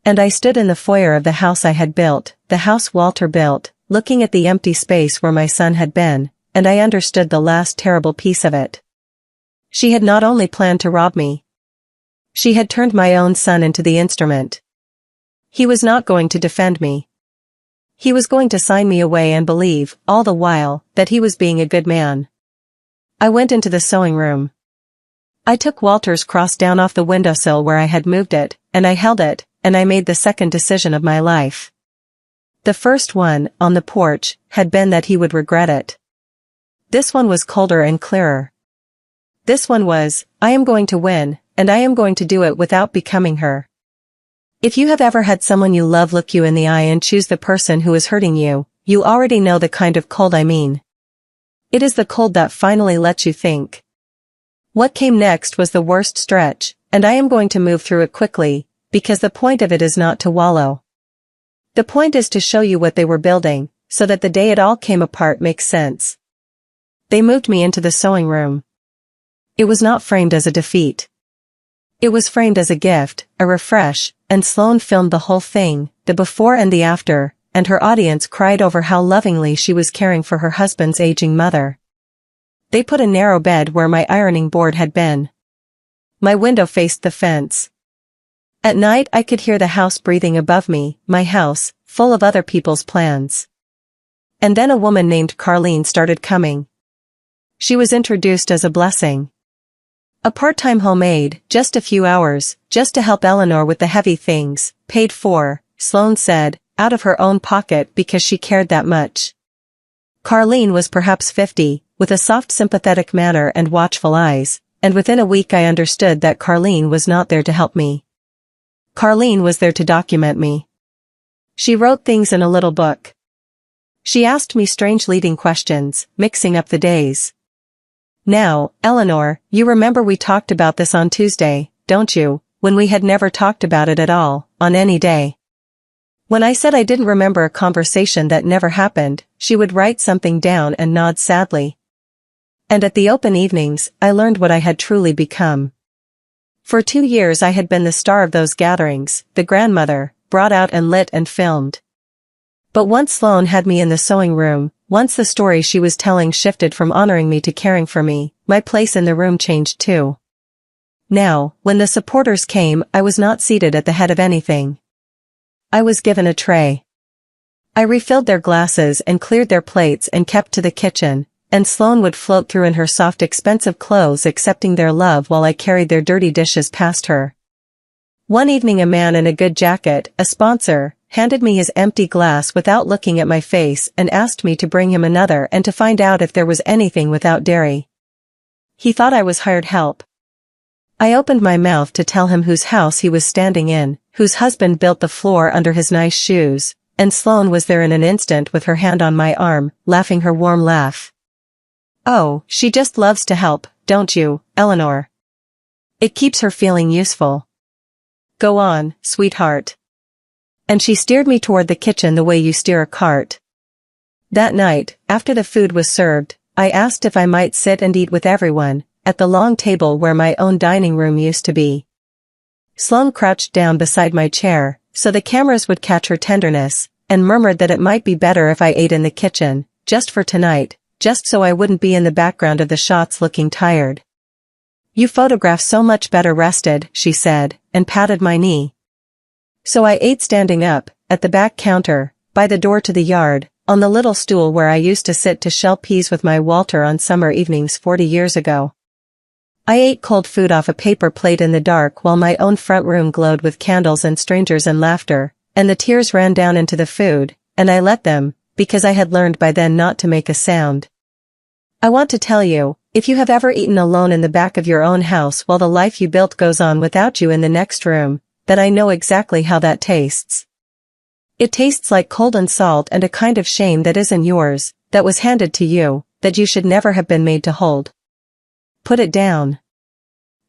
S1: And I stood in the foyer of the house I had built, the house Walter built, looking at the empty space where my son had been, and I understood the last terrible piece of it. She had not only planned to rob me. She had turned my own son into the instrument. He was not going to defend me. He was going to sign me away and believe, all the while, that he was being a good man. I went into the sewing room. I took Walter's cross down off the windowsill where I had moved it, and I held it, and I made the second decision of my life. The first one, on the porch, had been that he would regret it. This one was colder and clearer. This one was, I am going to win, and I am going to do it without becoming her. If you have ever had someone you love look you in the eye and choose the person who is hurting you, you already know the kind of cold I mean. It is the cold that finally lets you think. What came next was the worst stretch, and I am going to move through it quickly, because the point of it is not to wallow. The point is to show you what they were building, so that the day it all came apart makes sense. They moved me into the sewing room. It was not framed as a defeat. It was framed as a gift, a refresh, and Sloane filmed the whole thing, the before and the after, and her audience cried over how lovingly she was caring for her husband's aging mother. They put a narrow bed where my ironing board had been. My window faced the fence. At night I could hear the house breathing above me, my house, full of other people's plans. And then a woman named Carlene started coming. She was introduced as a blessing. A part-time homemaid, just a few hours, just to help Eleanor with the heavy things, paid for, Sloane said, out of her own pocket because she cared that much. Carlene was perhaps 50, with a soft sympathetic manner and watchful eyes, and within a week I understood that Carlene was not there to help me. Carlene was there to document me. She wrote things in a little book. She asked me strange leading questions, mixing up the days. Now, Eleanor, you remember we talked about this on Tuesday, don't you, when we had never talked about it at all, on any day. When I said I didn't remember a conversation that never happened, she would write something down and nod sadly. And at the open evenings, I learned what I had truly become. For 2 years I had been the star of those gatherings, the grandmother, brought out and lit and filmed. But once Sloane had me in the sewing room, once the story she was telling shifted from honoring me to caring for me, my place in the room changed too. Now, when the supporters came, I was not seated at the head of anything. I was given a tray. I refilled their glasses and cleared their plates and kept to the kitchen, and Sloane would float through in her soft expensive clothes accepting their love while I carried their dirty dishes past her. One evening a man in a good jacket, a sponsor, handed me his empty glass without looking at my face and asked me to bring him another and to find out if there was anything without dairy. He thought I was hired help. I opened my mouth to tell him whose house he was standing in, whose husband built the floor under his nice shoes, and Sloane was there in an instant with her hand on my arm, laughing her warm laugh. "Oh, she just loves to help, don't you, Eleanor? It keeps her feeling useful. Go on, sweetheart." And she steered me toward the kitchen the way you steer a cart. That night, after the food was served, I asked if I might sit and eat with everyone, at the long table where my own dining room used to be. Sloane crouched down beside my chair, so the cameras would catch her tenderness, and murmured that it might be better if I ate in the kitchen, just for tonight, just so I wouldn't be in the background of the shots looking tired. "You photograph so much better rested," she said, and patted my knee. So I ate standing up, at the back counter, by the door to the yard, on the little stool where I used to sit to shell peas with my Walter on summer evenings 40 years ago. I ate cold food off a paper plate in the dark while my own front room glowed with candles and strangers and laughter, and the tears ran down into the food, and I let them, because I had learned by then not to make a sound. I want to tell you, if you have ever eaten alone in the back of your own house while the life you built goes on without you in the next room, that I know exactly how that tastes. It tastes like cold and salt and a kind of shame that isn't yours, that was handed to you, that you should never have been made to hold. Put it down.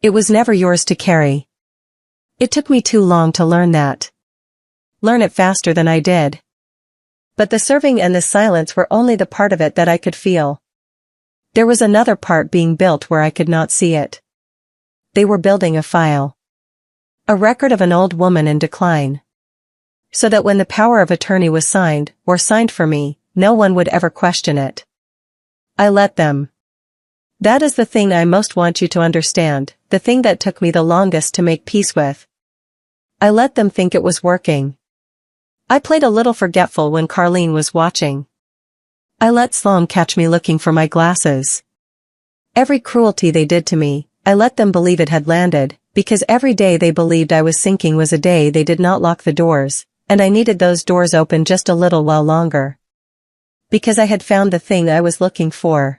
S1: It was never yours to carry. It took me too long to learn that. Learn it faster than I did. But the serving and the silence were only the part of it that I could feel. There was another part being built where I could not see it. They were building a file. A record of an old woman in decline. So that when the power of attorney was signed, or signed for me, no one would ever question it. I let them. That is the thing I most want you to understand, the thing that took me the longest to make peace with. I let them think it was working. I played a little forgetful when Carlene was watching. I let Sloane catch me looking for my glasses. Every cruelty they did to me, I let them believe it had landed, because every day they believed I was sinking was a day they did not lock the doors, and I needed those doors open just a little while longer. Because I had found the thing I was looking for.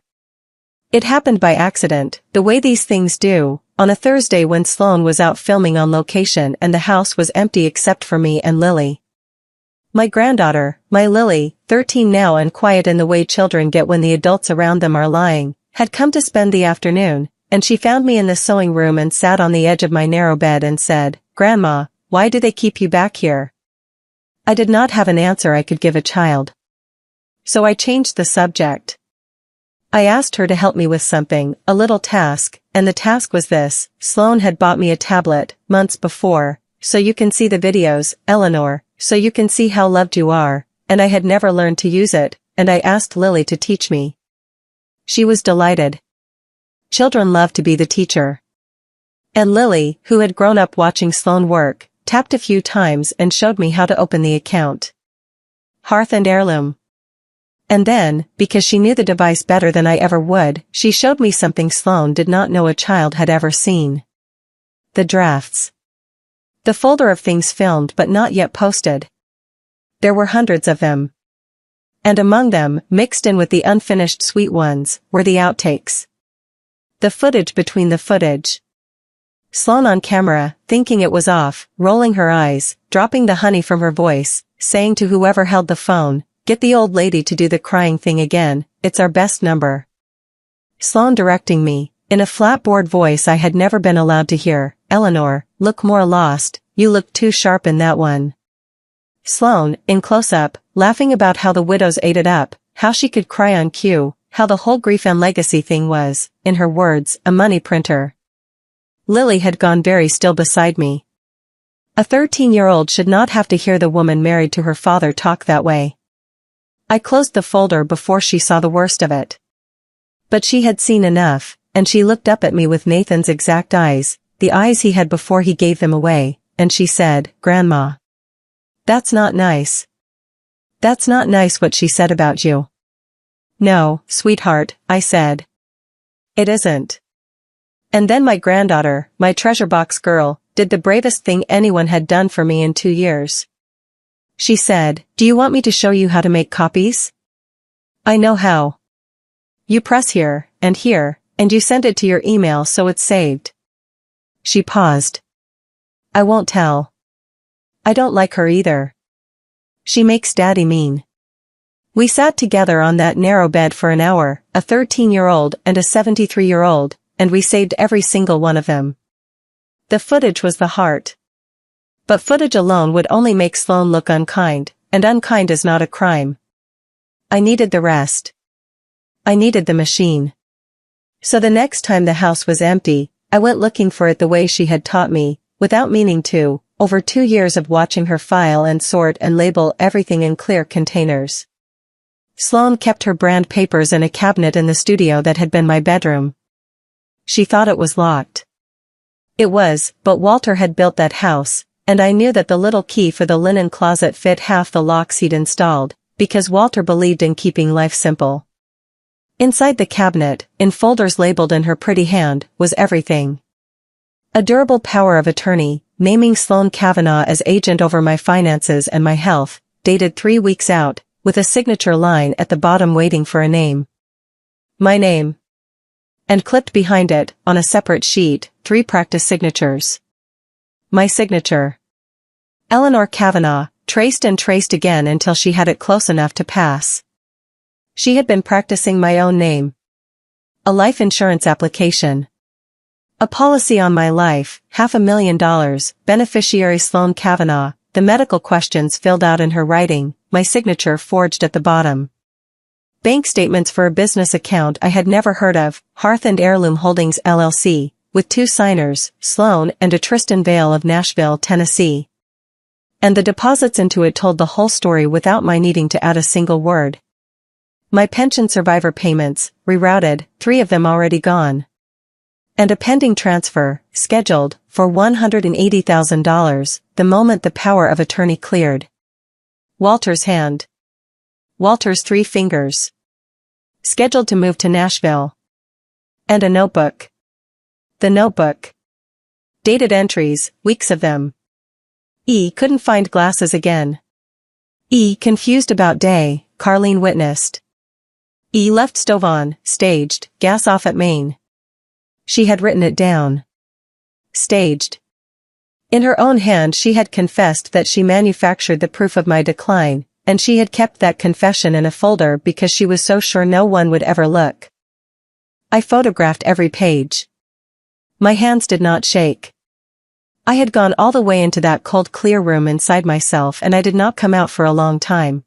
S1: It happened by accident, the way these things do, on a Thursday when Sloane was out filming on location and the house was empty except for me and Lily. My granddaughter, my Lily, 13 now and quiet in the way children get when the adults around them are lying, had come to spend the afternoon, and she found me in the sewing room and sat on the edge of my narrow bed and said, "Grandma, why do they keep you back here?" I did not have an answer I could give a child. So I changed the subject. I asked her to help me with something, a little task, and the task was this: Sloane had bought me a tablet, months before, so you can see the videos, Eleanor, so you can see how loved you are, and I had never learned to use it, and I asked Lily to teach me. She was delighted. Children love to be the teacher. And Lily, who had grown up watching Sloane work, tapped a few times and showed me how to open the account. Hearth and Heirloom. And then, because she knew the device better than I ever would, she showed me something Sloane did not know a child had ever seen. The drafts. The folder of things filmed but not yet posted. There were hundreds of them. And among them, mixed in with the unfinished sweet ones, were the outtakes. The footage between the footage. Sloane on camera, thinking it was off, rolling her eyes, dropping the honey from her voice, saying to whoever held the phone, "Get the old lady to do the crying thing again, it's our best number." Sloane directing me, in a flat-bored voice I had never been allowed to hear, "Eleanor, look more lost, you look too sharp in that one." Sloane, in close-up, laughing about how the widows ate it up, how she could cry on cue, how the whole grief and legacy thing was, in her words, a money printer. Lily had gone very still beside me. A 13-year-old should not have to hear the woman married to her father talk that way. I closed the folder before she saw the worst of it. But she had seen enough, and she looked up at me with Nathan's exact eyes, the eyes he had before he gave them away, and she said, "Grandma. That's not nice. That's not nice what she said about you." "No, sweetheart," I said. "It isn't." And then my granddaughter, my treasure box girl, did the bravest thing anyone had done for me in 2 years. She said, "Do you want me to show you how to make copies?" "I know how. You press here, and you send it to your email so it's saved." She paused. "I won't tell. I don't like her either. She makes Daddy mean." We sat together on that narrow bed for an hour, a 13-year-old and a 73-year-old, and we saved every single one of them. The footage was the heart. But footage alone would only make Sloane look unkind, and unkind is not a crime. I needed the rest. I needed the machine. So the next time the house was empty, I went looking for it the way she had taught me, without meaning to, over 2 years of watching her file and sort and label everything in clear containers. Sloane kept her brand papers in a cabinet in the studio that had been my bedroom. She thought it was locked. It was, but Walter had built that house, and I knew that the little key for the linen closet fit half the locks he'd installed, because Walter believed in keeping life simple. Inside the cabinet, in folders labeled in her pretty hand, was everything. A durable power of attorney, naming Sloane Kavanaugh as agent over my finances and my health, dated 3 weeks out, with a signature line at the bottom waiting for a name. My name. And clipped behind it, on a separate sheet, 3 practice signatures. My signature. Eleanor Kavanaugh, traced and traced again until she had it close enough to pass. She had been practicing my own name. A life insurance application. A policy on my life, $500,000, beneficiary Sloane Kavanaugh, the medical questions filled out in her writing, my signature forged at the bottom. Bank statements for a business account I had never heard of, Hearth and Heirloom Holdings LLC, with 2 signers, Sloane and a Tristan Vale of Nashville, Tennessee. And the deposits into it told the whole story without my needing to add a single word. My pension survivor payments, rerouted, 3 of them already gone. And a pending transfer, scheduled, for $180,000, the moment the power of attorney cleared. Walter's hand. Walter's 3 fingers. Scheduled to move to Nashville. And a notebook. The notebook. Dated entries, weeks of them. E. couldn't find glasses again. E. confused about day, Carlene witnessed. E. left stove on, staged, gas off at main. She had written it down. Staged. In her own hand she had confessed that she manufactured the proof of my decline, and she had kept that confession in a folder because she was so sure no one would ever look. I photographed every page. My hands did not shake. I had gone all the way into that cold clear room inside myself and I did not come out for a long time.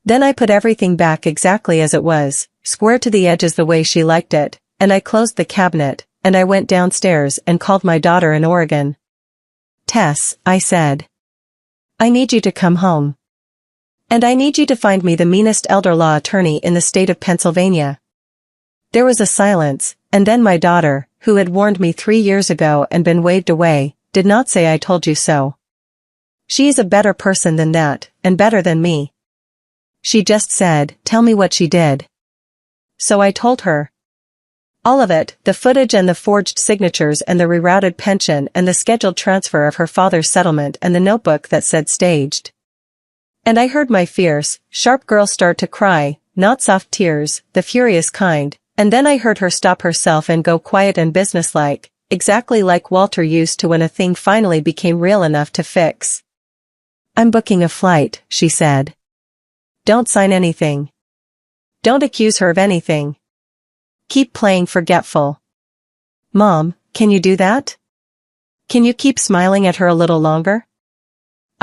S1: Then I put everything back exactly as it was, square to the edges the way she liked it, and I closed the cabinet, and I went downstairs and called my daughter in Oregon. "Tess," I said. "I need you to come home. And I need you to find me the meanest elder law attorney in the state of Pennsylvania." There was a silence, and then my daughter, who had warned me 3 years ago and been waved away, did not say "I told you so." She is a better person than that, and better than me. She just said, "Tell me what she did." So I told her. All of it, the footage and the forged signatures and the rerouted pension and the scheduled transfer of her father's settlement and the notebook that said staged. And I heard my fierce, sharp girl start to cry, not soft tears, the furious kind, and then I heard her stop herself and go quiet and businesslike, exactly like Walter used to when a thing finally became real enough to fix. "I'm booking a flight," she said. "Don't sign anything. Don't accuse her of anything. Keep playing forgetful." "Mom, can you do that? Can you keep smiling at her a little longer?"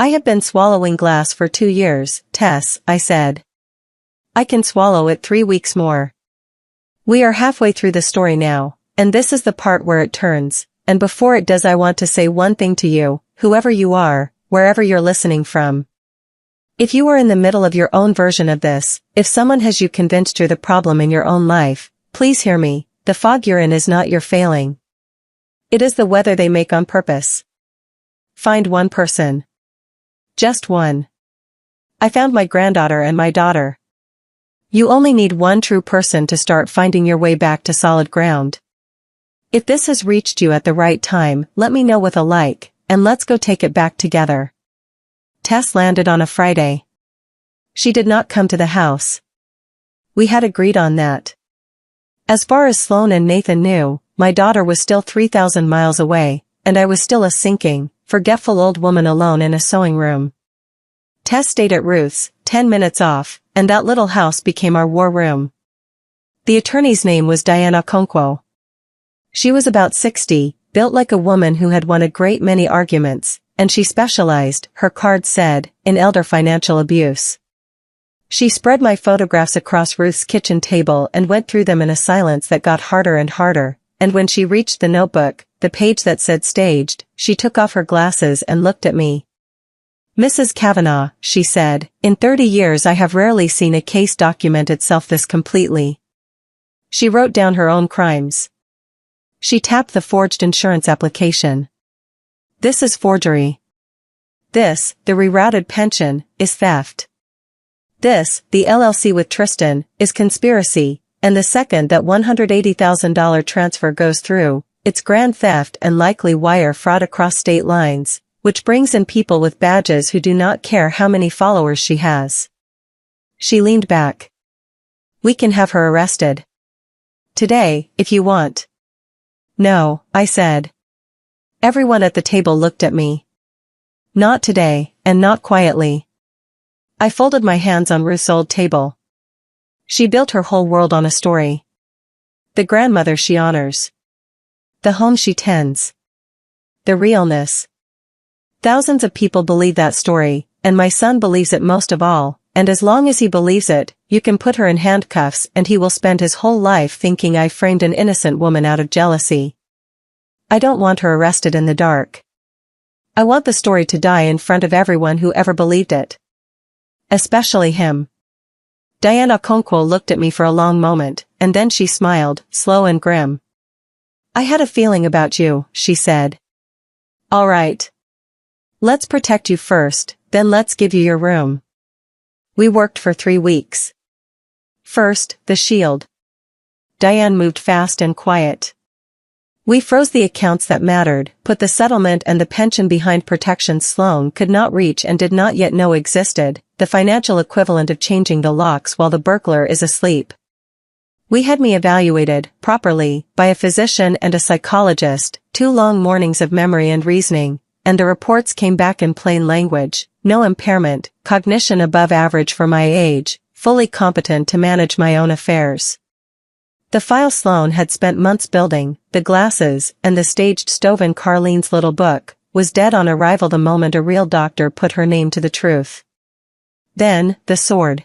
S1: I have been swallowing glass for 2 years, Tess, I said. I can swallow it 3 weeks more. We are halfway through the story now, and this is the part where it turns, and before it does I want to say one thing to you, whoever you are, wherever you're listening from. If you are in the middle of your own version of this, if someone has you convinced you're the problem in your own life, please hear me, the fog you're in is not your failing. It is the weather they make on purpose. Find one person. Just one. I found my granddaughter and my daughter. You only need one true person to start finding your way back to solid ground. If this has reached you at the right time, let me know with a like, and let's go take it back together. Tess landed on a Friday. She did not come to the house. We had agreed on that. As far as Sloane and Nathan knew, my daughter was still 3,000 miles away, and I was still a sinking, forgetful old woman alone in a sewing room. Tess stayed at Ruth's, 10 minutes off, and that little house became our war room. The attorney's name was Diana Okonkwo. She was about 60, built like a woman who had won a great many arguments, and she specialized, her card said, in elder financial abuse. She spread my photographs across Ruth's kitchen table and went through them in a silence that got harder and harder, and when she reached the notebook, the page that said staged, she took off her glasses and looked at me. Mrs. Kavanaugh, she said, in 30 years I have rarely seen a case document itself this completely. She wrote down her own crimes. She tapped the forged insurance application. This is forgery. This, the rerouted pension, is theft. This, the LLC with Tristan, is conspiracy, and the second that $180,000 transfer goes through, it's grand theft and likely wire fraud across state lines, which brings in people with badges who do not care how many followers she has. She leaned back. We can have her arrested. Today, if you want. No, I said. Everyone at the table looked at me. Not today, and not quietly. I folded my hands on Ruth's old table. She built her whole world on a story. The grandmother she honors. The home she tends. The realness. Thousands of people believe that story, and my son believes it most of all, and as long as he believes it, you can put her in handcuffs and he will spend his whole life thinking I framed an innocent woman out of jealousy. I don't want her arrested in the dark. I want the story to die in front of everyone who ever believed it. Especially him. Diana Okonkwo looked at me for a long moment, and then she smiled, slow and grim. I had a feeling about you, she said. All right. Let's protect you first, then let's give you your room. We worked for 3 weeks. First, the shield. Diane moved fast and quiet. We froze the accounts that mattered, put the settlement and the pension behind protection Sloane could not reach and did not yet know existed, the financial equivalent of changing the locks while the burglar is asleep. We had me evaluated, properly, by a physician and a psychologist, 2 long mornings of memory and reasoning, and the reports came back in plain language, no impairment, cognition above average for my age, fully competent to manage my own affairs. The file Sloane had spent months building, the glasses, and the staged stove in Carlene's little book, was dead on arrival the moment a real doctor put her name to the truth. Then, the sword.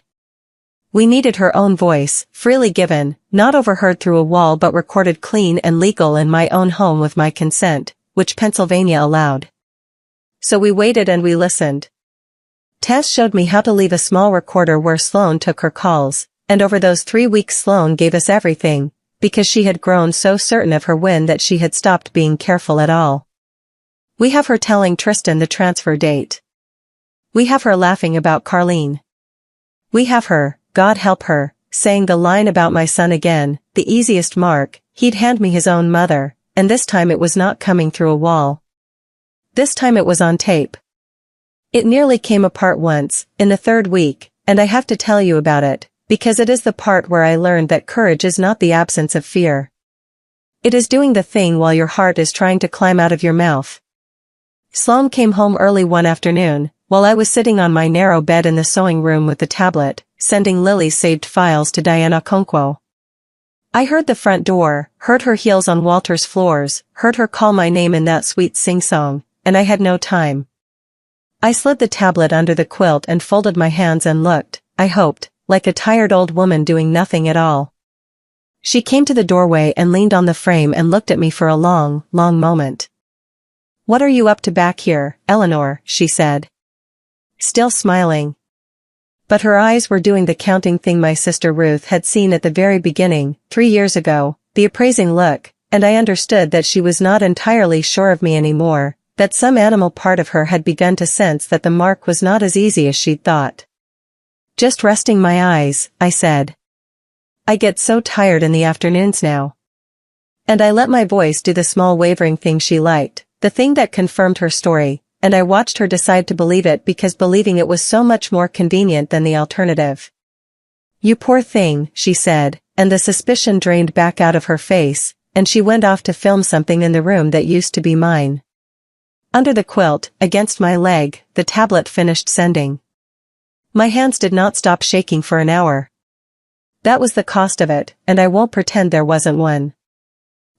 S1: We needed her own voice, freely given, not overheard through a wall but recorded clean and legal in my own home with my consent, which Pennsylvania allowed. So we waited and we listened. Tess showed me how to leave a small recorder where Sloane took her calls, and over those 3 weeks Sloane gave us everything, because she had grown so certain of her win that she had stopped being careful at all. We have her telling Tristan the transfer date. We have her laughing about Carlene. We have her, God help her, saying the line about my son again, the easiest mark, he'd hand me his own mother, and this time it was not coming through a wall. This time it was on tape. It nearly came apart once, in the 3rd week, and I have to tell you about it, because it is the part where I learned that courage is not the absence of fear. It is doing the thing while your heart is trying to climb out of your mouth. Sloane came home early one afternoon, while I was sitting on my narrow bed in the sewing room with the tablet, sending Lily's saved files to Diana Okonkwo. I heard the front door, heard her heels on Walter's floors, heard her call my name in that sweet sing-song, and I had no time. I slid the tablet under the quilt and folded my hands and looked, I hoped, like a tired old woman doing nothing at all. She came to the doorway and leaned on the frame and looked at me for a long, long moment. "What are you up to back here, Eleanor?" she said. Still smiling. But her eyes were doing the counting thing my sister Ruth had seen at the very beginning, 3 years ago, the appraising look, and I understood that she was not entirely sure of me anymore, that some animal part of her had begun to sense that the mark was not as easy as she'd thought. "Just resting my eyes," I said. "I get so tired in the afternoons now." And I let my voice do the small wavering thing she liked, the thing that confirmed her story, and I watched her decide to believe it because believing it was so much more convenient than the alternative. "You poor thing," she said, and the suspicion drained back out of her face, and she went off to film something in the room that used to be mine. Under the quilt, against my leg, the tablet finished sending. My hands did not stop shaking for an hour. That was the cost of it, and I won't pretend there wasn't one.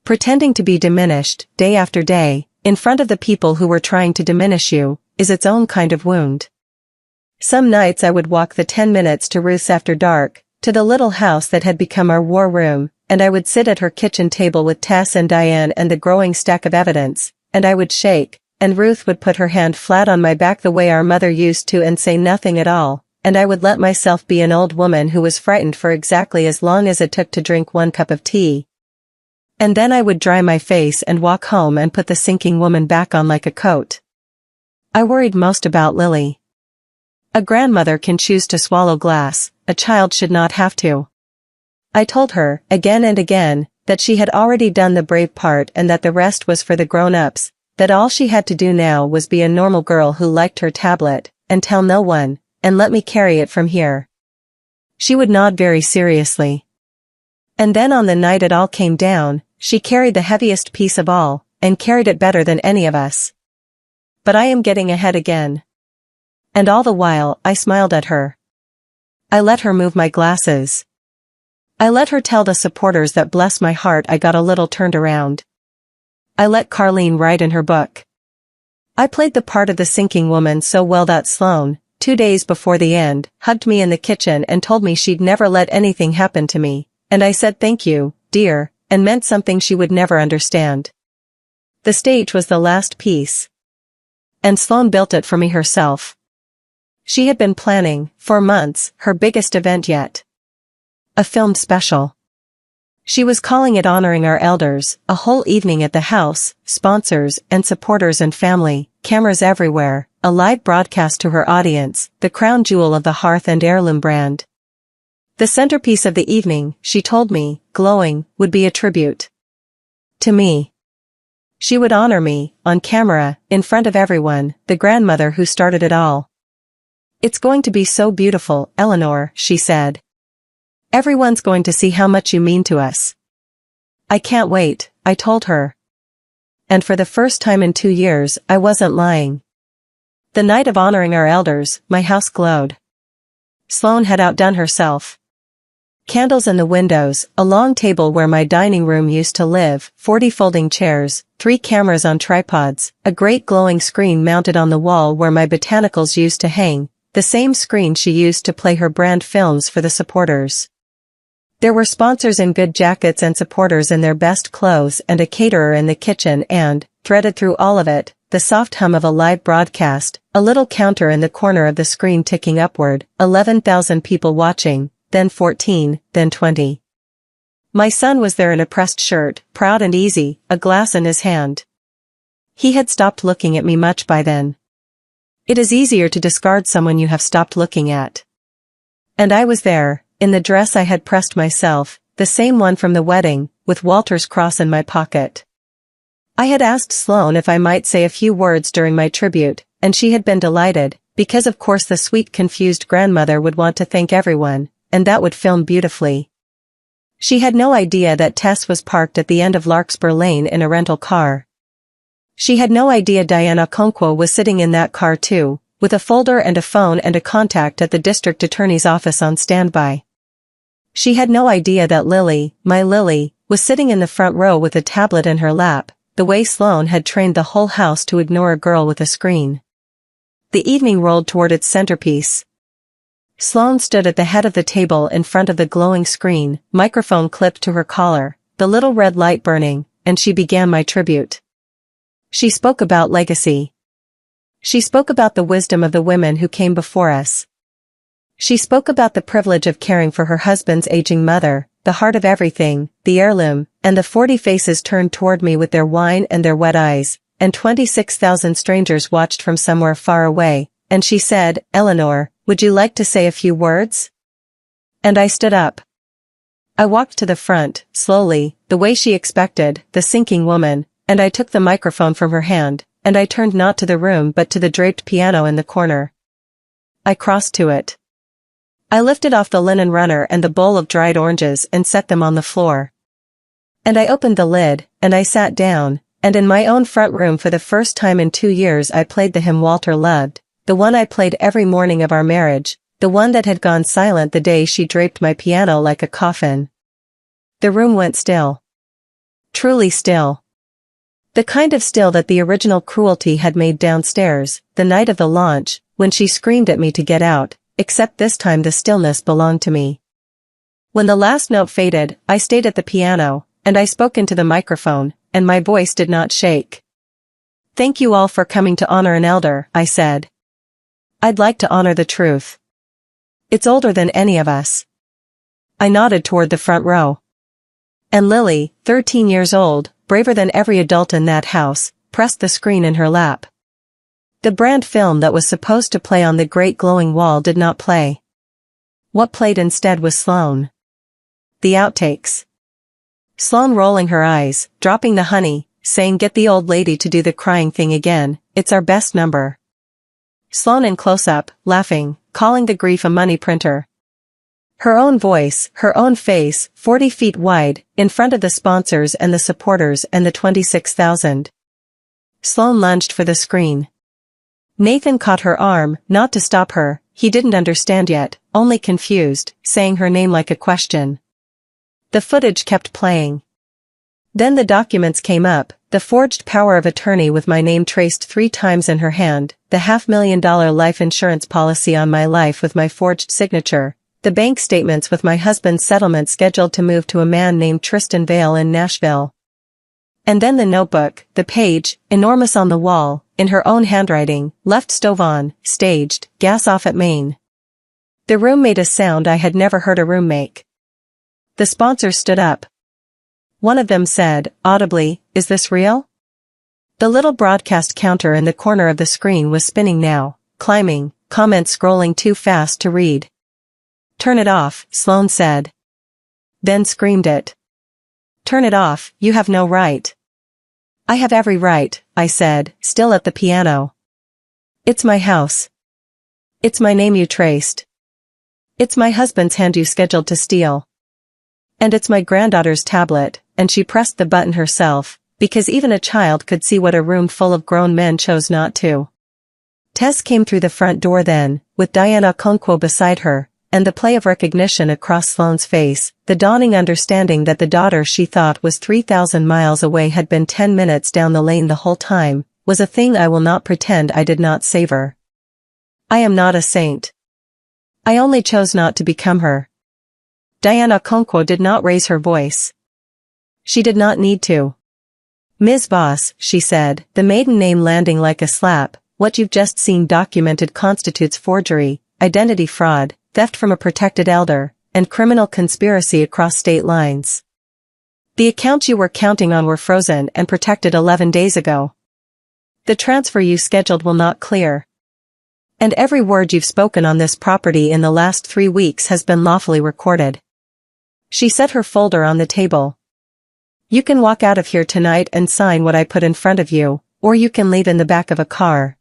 S1: Pretending to be diminished, day after day, in front of the people who were trying to diminish you, is its own kind of wound. Some nights I would walk the 10 minutes to Ruth's after dark, to the little house that had become our war room, and I would sit at her kitchen table with Tess and Diane and the growing stack of evidence, and I would shake, and Ruth would put her hand flat on my back the way our mother used to and say nothing at all, and I would let myself be an old woman who was frightened for exactly as long as it took to drink 1 cup of tea. And then I would dry my face and walk home and put the sinking woman back on like a coat. I worried most about Lily. A grandmother can choose to swallow glass, a child should not have to. I told her, again and again, that she had already done the brave part and that the rest was for the grown-ups, that all she had to do now was be a normal girl who liked her tablet, and tell no one, and let me carry it from here. She would nod very seriously. And then on the night it all came down, she carried the heaviest piece of all, and carried it better than any of us. But I am getting ahead again. And all the while, I smiled at her. I let her move my glasses. I let her tell the supporters that bless my heart I got a little turned around. I let Carlene write in her book. I played the part of the sinking woman so well that Sloane, 2 days before the end, hugged me in the kitchen and told me she'd never let anything happen to me, and I said thank you, dear, and meant something she would never understand. The stage was the last piece. And Sloane built it for me herself. She had been planning, for months, her biggest event yet. A filmed special. She was calling it Honoring Our Elders, a whole evening at the house, sponsors and supporters and family, cameras everywhere, a live broadcast to her audience, the crown jewel of the Hearth and Heirloom brand. The centerpiece of the evening, she told me, glowing, would be a tribute to me. She would honor me, on camera, in front of everyone, the grandmother who started it all. "It's going to be so beautiful, Eleanor," she said. "Everyone's going to see how much you mean to us." "I can't wait," I told her. And for the first time in 2 years, I wasn't lying. The night of Honoring Our Elders, my house glowed. Sloane had outdone herself. Candles in the windows, a long table where my dining room used to live, 40 folding chairs, 3 cameras on tripods, a great glowing screen mounted on the wall where my botanicals used to hang, the same screen she used to play her brand films for the supporters. There were sponsors in good jackets and supporters in their best clothes and a caterer in the kitchen and, threaded through all of it, the soft hum of a live broadcast, a little counter in the corner of the screen ticking upward, 11,000 people watching, then 14, then 20. My son was there in a pressed shirt, proud and easy, a glass in his hand. He had stopped looking at me much by then. It is easier to discard someone you have stopped looking at. And I was there, in the dress I had pressed myself, the same one from the wedding, with Walter's cross in my pocket. I had asked Sloane if I might say a few words during my tribute, and she had been delighted, because of course the sweet confused grandmother would want to thank everyone, and that would film beautifully. She had no idea that Tess was parked at the end of Larkspur Lane in a rental car. She had no idea Diana Okonkwo was sitting in that car too, with a folder and a phone and a contact at the district attorney's office on standby. She had no idea that Lily, my Lily, was sitting in the front row with a tablet in her lap, the way Sloane had trained the whole house to ignore a girl with a screen. The evening rolled toward its centerpiece. Sloane stood at the head of the table in front of the glowing screen, microphone clipped to her collar, the little red light burning, and she began my tribute. She spoke about legacy. She spoke about the wisdom of the women who came before us. She spoke about the privilege of caring for her husband's aging mother, the heart of everything, the heirloom, and the 40 faces turned toward me with their wine and their wet eyes, and 26,000 strangers watched from somewhere far away, and she said, "Eleanor, would you like to say a few words?" And I stood up. I walked to the front, slowly, the way she expected, the sinking woman, and I took the microphone from her hand, and I turned not to the room but to the draped piano in the corner. I crossed to it. I lifted off the linen runner and the bowl of dried oranges and set them on the floor. And I opened the lid, and I sat down, and in my own front room for the first time in 2 years I played the hymn Walter loved, the one I played every morning of our marriage, the one that had gone silent the day she draped my piano like a coffin. The room went still. Truly still. The kind of still that the original cruelty had made downstairs, the night of the launch, when she screamed at me to get out, except this time the stillness belonged to me. When the last note faded, I stayed at the piano, and I spoke into the microphone, and my voice did not shake. "Thank you all for coming to honor an elder," I said. "I'd like to honor the truth. It's older than any of us." I nodded toward the front row. And Lily, 13 years old, braver than every adult in that house, pressed the screen in her lap. The brand film that was supposed to play on the great glowing wall did not play. What played instead was Sloane. The outtakes. Sloane rolling her eyes, dropping the honey, saying get the old lady to do the crying thing again, it's our best number. Sloane in close-up, laughing, calling the grief a money printer. Her own voice, her own face, 40 feet wide, in front of the sponsors and the supporters and the 26,000. Sloane lunged for the screen. Nathan caught her arm, not to stop her, he didn't understand yet, only confused, saying her name like a question. The footage kept playing. Then the documents came up, the forged power of attorney with my name traced 3 times in her hand, the $500,000 life insurance policy on my life with my forged signature, the bank statements with my husband's settlement scheduled to move to a man named Tristan Vale in Nashville. And then the notebook, the page, enormous on the wall, in her own handwriting, left stove on, staged, gas off at main. The room made a sound I had never heard a room make. The sponsors stood up. One of them said, audibly, "Is this real?" The little broadcast counter in the corner of the screen was spinning now, climbing, comments scrolling too fast to read. "Turn it off," Sloane said. Then screamed it. "Turn it off, you have no right." "I have every right," I said, still at the piano. "It's my house. It's my name you traced. It's my husband's hand you scheduled to steal. And it's my granddaughter's tablet," and she pressed the button herself, because even a child could see what a room full of grown men chose not to. Tess came through the front door then, with Diana Okonkwo beside her, and the play of recognition across Sloane's face, the dawning understanding that the daughter she thought was 3,000 miles away had been 10 minutes down the lane the whole time, was a thing I will not pretend I did not savor. I am not a saint. I only chose not to become her. Diana Okonkwo did not raise her voice. She did not need to. "Ms. Voss," she said, the maiden name landing like a slap, "what you've just seen documented constitutes forgery, identity fraud, theft from a protected elder, and criminal conspiracy across state lines. The accounts you were counting on were frozen and protected 11 days ago. The transfer you scheduled will not clear. And every word you've spoken on this property in the last 3 weeks has been lawfully recorded." She set her folder on the table. "You can walk out of here tonight and sign what I put in front of you, or you can leave in the back of a car.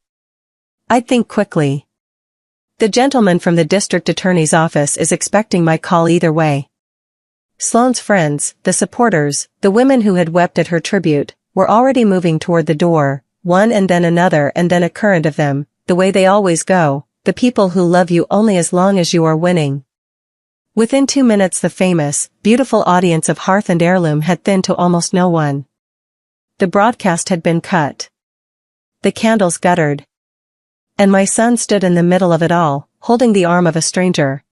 S1: I'd think quickly. The gentleman from the district attorney's office is expecting my call either way." Sloane's friends, the supporters, the women who had wept at her tribute, were already moving toward the door, one and then another and then a current of them, the way they always go, the people who love you only as long as you are winning. Within 2 minutes the famous, beautiful audience of Hearth and Heirloom had thinned to almost no one. The broadcast had been cut. The candles guttered. and my son stood in the middle of it all, holding the arm of a stranger.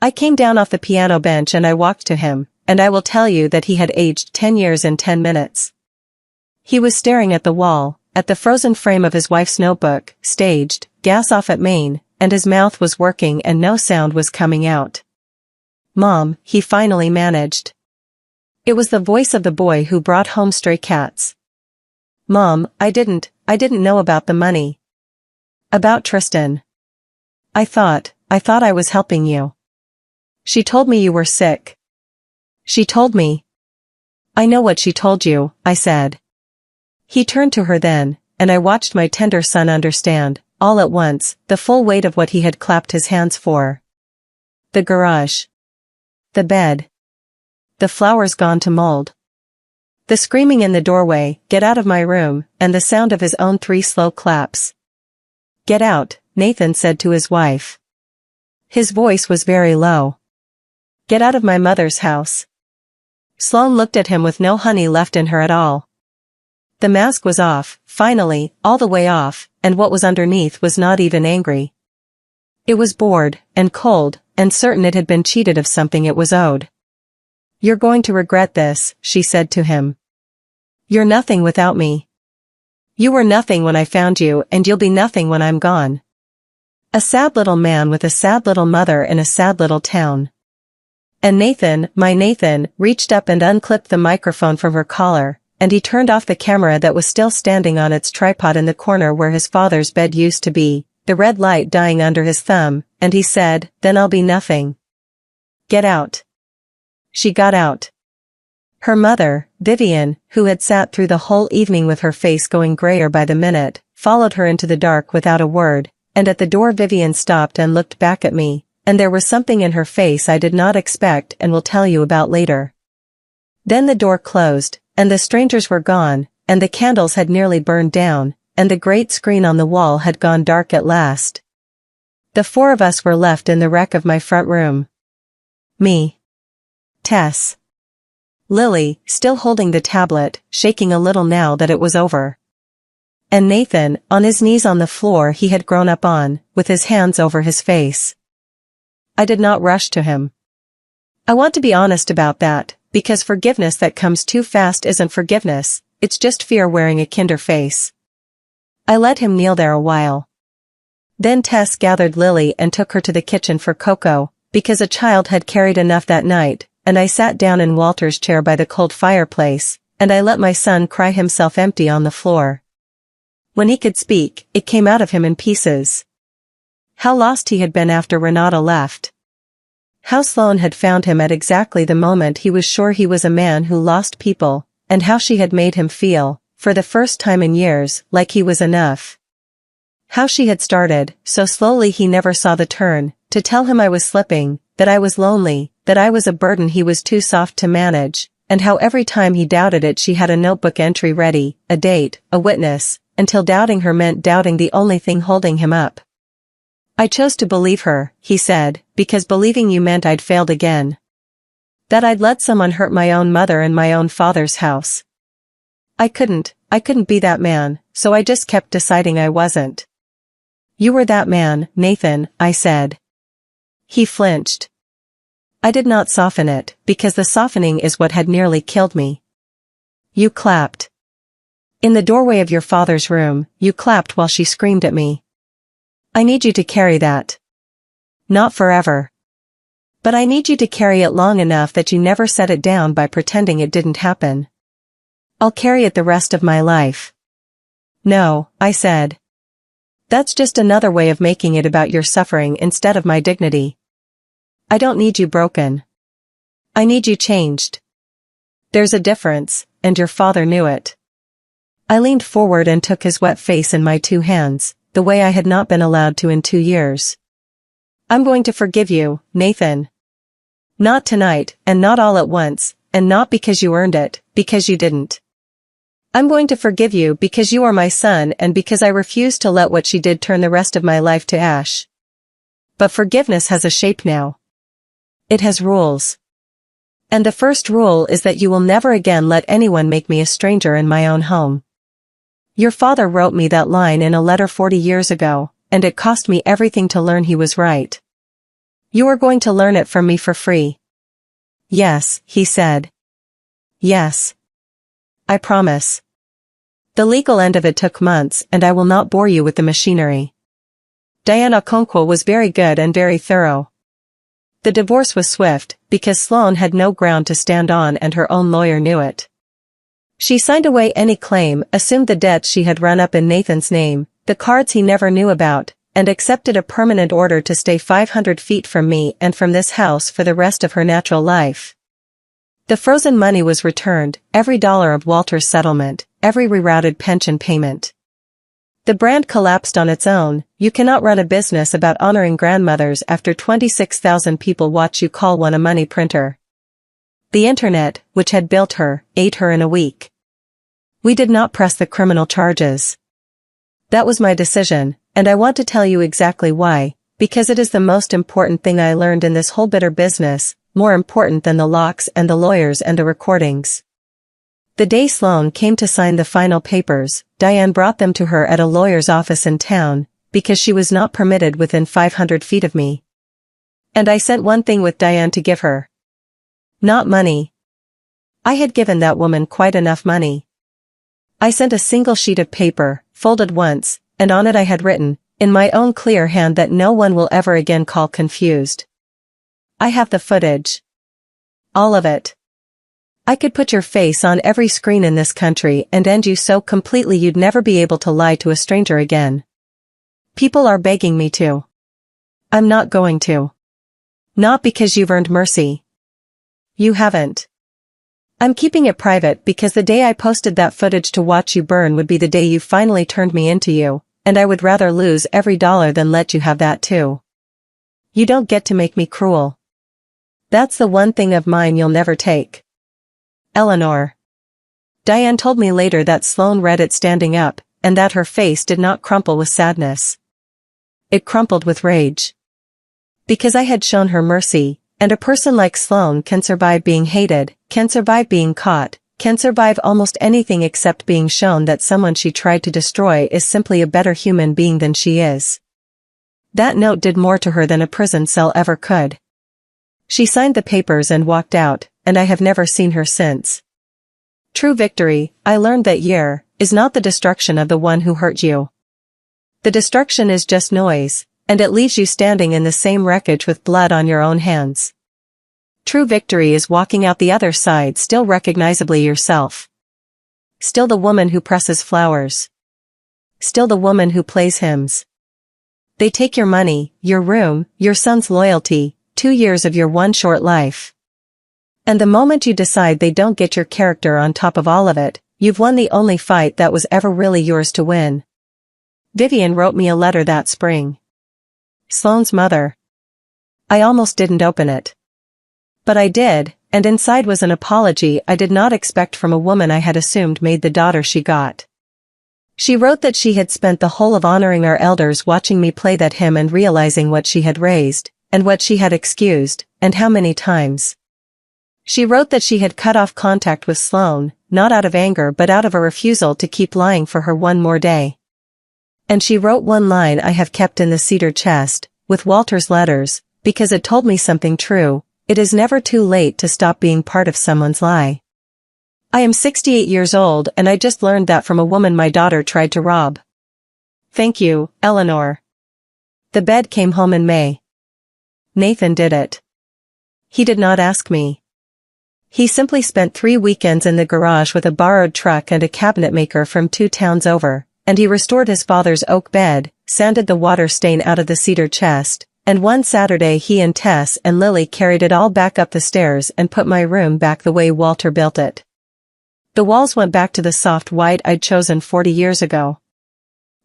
S1: I came down off the piano bench and I walked to him, and I will tell you that he had aged 10 years in 10 minutes. He was staring at the wall, at the frozen frame of his wife's notebook, staged, gas off at main, and his mouth was working and no sound was coming out. "Mom," he finally managed. It was the voice of the boy who brought home stray cats. "Mom, I didn't know about the money. About Tristan. I thought I was helping you. She told me you were sick." "She told me." "I know what she told you," I said. He turned to her then, and I watched my tender son understand, all at once, the full weight of what he had clapped his hands for. The garage. The bed. The flowers gone to mold. The screaming in the doorway, "Get out of my room," and the sound of his own 3 slow claps. "Get out," Nathan said to his wife. His voice was very low. "Get out of my mother's house." Sloane looked at him with no honey left in her at all. The mask was off, finally, all the way off, and what was underneath was not even angry. It was bored, and cold, and certain it had been cheated of something it was owed. "You're going to regret this," she said to him. "You're nothing without me. You were nothing when I found you, and you'll be nothing when I'm gone." A sad little man with a sad little mother in a sad little town. And Nathan, my Nathan, reached up and unclipped the microphone from her collar, and he turned off the camera that was still standing on its tripod in the corner where his father's bed used to be, the red light dying under his thumb, and he said, "Then I'll be nothing. Get out." She got out. Her mother, Vivian, who had sat through the whole evening with her face going grayer by the minute, followed her into the dark without a word, and at the door Vivian stopped and looked back at me, and there was something in her face I did not expect and will tell you about later. Then the door closed, and the strangers were gone, and the candles had nearly burned down, and the great screen on the wall had gone dark at last. The 4 of us were left in the wreck of my front room. Me. Tess. Lily, still holding the tablet, shaking a little now that it was over. And Nathan, on his knees on the floor he had grown up on, with his hands over his face. I did not rush to him. I want to be honest about that, because forgiveness that comes too fast isn't forgiveness, it's just fear wearing a kinder face. I let him kneel there a while. Then Tess gathered Lily and took her to the kitchen for cocoa, because a child had carried enough that night, and I sat down in Walter's chair by the cold fireplace, and I let my son cry himself empty on the floor. When he could speak, it came out of him in pieces. How lost he had been after Renata left. How Sloane had found him at exactly the moment he was sure he was a man who lost people, and how she had made him feel, for the first time in years, like he was enough. How she had started, so slowly he never saw the turn, to tell him I was slipping, that I was lonely, that I was a burden he was too soft to manage, and how every time he doubted it she had a notebook entry ready, a date, a witness, until doubting her meant doubting the only thing holding him up. I chose to believe her, he said, because believing you meant I'd failed again. That I'd let someone hurt my own mother in my own father's house. I couldn't be that man, so I just kept deciding I wasn't. You were that man, Nathan, I said. He flinched. I did not soften it, because the softening is what had nearly killed me. You clapped. In the doorway of your father's room, you clapped while she screamed at me. I need you to carry that. Not forever. But I need you to carry it long enough that you never set it down by pretending it didn't happen. I'll carry it the rest of my life. No, I said. That's just another way of making it about your suffering instead of my dignity. I don't need you broken. I need you changed. There's a difference, and your father knew it. I leaned forward and took his wet face in my 2 hands, the way I had not been allowed to in 2 years. I'm going to forgive you, Nathan. Not tonight, and not all at once, and not because you earned it, because you didn't. I'm going to forgive you because you are my son and because I refuse to let what she did turn the rest of my life to ash. But forgiveness has a shape now. It has rules. And the first rule is that you will never again let anyone make me a stranger in my own home. Your father wrote me that line in a letter 40 years ago, and it cost me everything to learn he was right. You are going to learn it from me for free. Yes, he said. Yes. I promise. The legal end of it took months, and I will not bore you with the machinery. Diane Okonkwo was very good and very thorough. The divorce was swift, because Sloane had no ground to stand on and her own lawyer knew it. She signed away any claim, assumed the debts she had run up in Nathan's name, the cards he never knew about, and accepted a permanent order to stay 500 feet from me and from this house for the rest of her natural life. The frozen money was returned, every dollar of Walter's settlement, every rerouted pension payment. The brand collapsed on its own. You cannot run a business about honoring grandmothers after 26,000 people watch you call one a money printer. The internet, which had built her, ate her in a week. We did not press the criminal charges. That was my decision, and I want to tell you exactly why, because it is the most important thing I learned in this whole bitter business, more important than the locks and the lawyers and the recordings. The day Sloane came to sign the final papers, Diane brought them to her at a lawyer's office in town, because she was not permitted within 500 feet of me. And I sent one thing with Diane to give her. Not money. I had given that woman quite enough money. I sent a single sheet of paper, folded once, and on it I had written, in my own clear hand, that no one will ever again call confused. I have the footage. All of it. I could put your face on every screen in this country and end you so completely you'd never be able to lie to a stranger again. People are begging me to. I'm not going to. Not because you've earned mercy. You haven't. I'm keeping it private because the day I posted that footage to watch you burn would be the day you finally turned me into you, and I would rather lose every dollar than let you have that too. You don't get to make me cruel. That's the one thing of mine you'll never take. Eleanor. Diane told me later that Sloane read it standing up, and that her face did not crumple with sadness. It crumpled with rage. Because I had shown her mercy, and a person like Sloane can survive being hated, can survive being caught, can survive almost anything except being shown that someone she tried to destroy is simply a better human being than she is. That note did more to her than a prison cell ever could. She signed the papers and walked out, and I have never seen her since. True victory, I learned that year, is not the destruction of the one who hurt you. The destruction is just noise, and it leaves you standing in the same wreckage with blood on your own hands. True victory is walking out the other side still recognizably yourself. Still the woman who presses flowers. Still the woman who plays hymns. They take your money, your room, your son's loyalty, 2 years of your one short life. And the moment you decide they don't get your character on top of all of it, you've won the only fight that was ever really yours to win. Vivian wrote me a letter that spring. Sloane's mother. I almost didn't open it. But I did, and inside was an apology I did not expect from a woman I had assumed made the daughter she got. She wrote that she had spent the whole of honoring our elders watching me play that hymn and realizing what she had raised, and what she had excused, and how many times. She wrote that she had cut off contact with Sloane, not out of anger but out of a refusal to keep lying for her one more day. And she wrote one line I have kept in the cedar chest, with Walter's letters, because it told me something true: it is never too late to stop being part of someone's lie. I am 68 years old and I just learned that from a woman my daughter tried to rob. Thank you, Eleanor. The bed came home in May. Nathan did it. He did not ask me. He simply spent 3 weekends in the garage with a borrowed truck and a cabinet maker from 2 towns over, and he restored his father's oak bed, sanded the water stain out of the cedar chest, and one Saturday he and Tess and Lily carried it all back up the stairs and put my room back the way Walter built it. The walls went back to the soft white I'd chosen 40 years ago.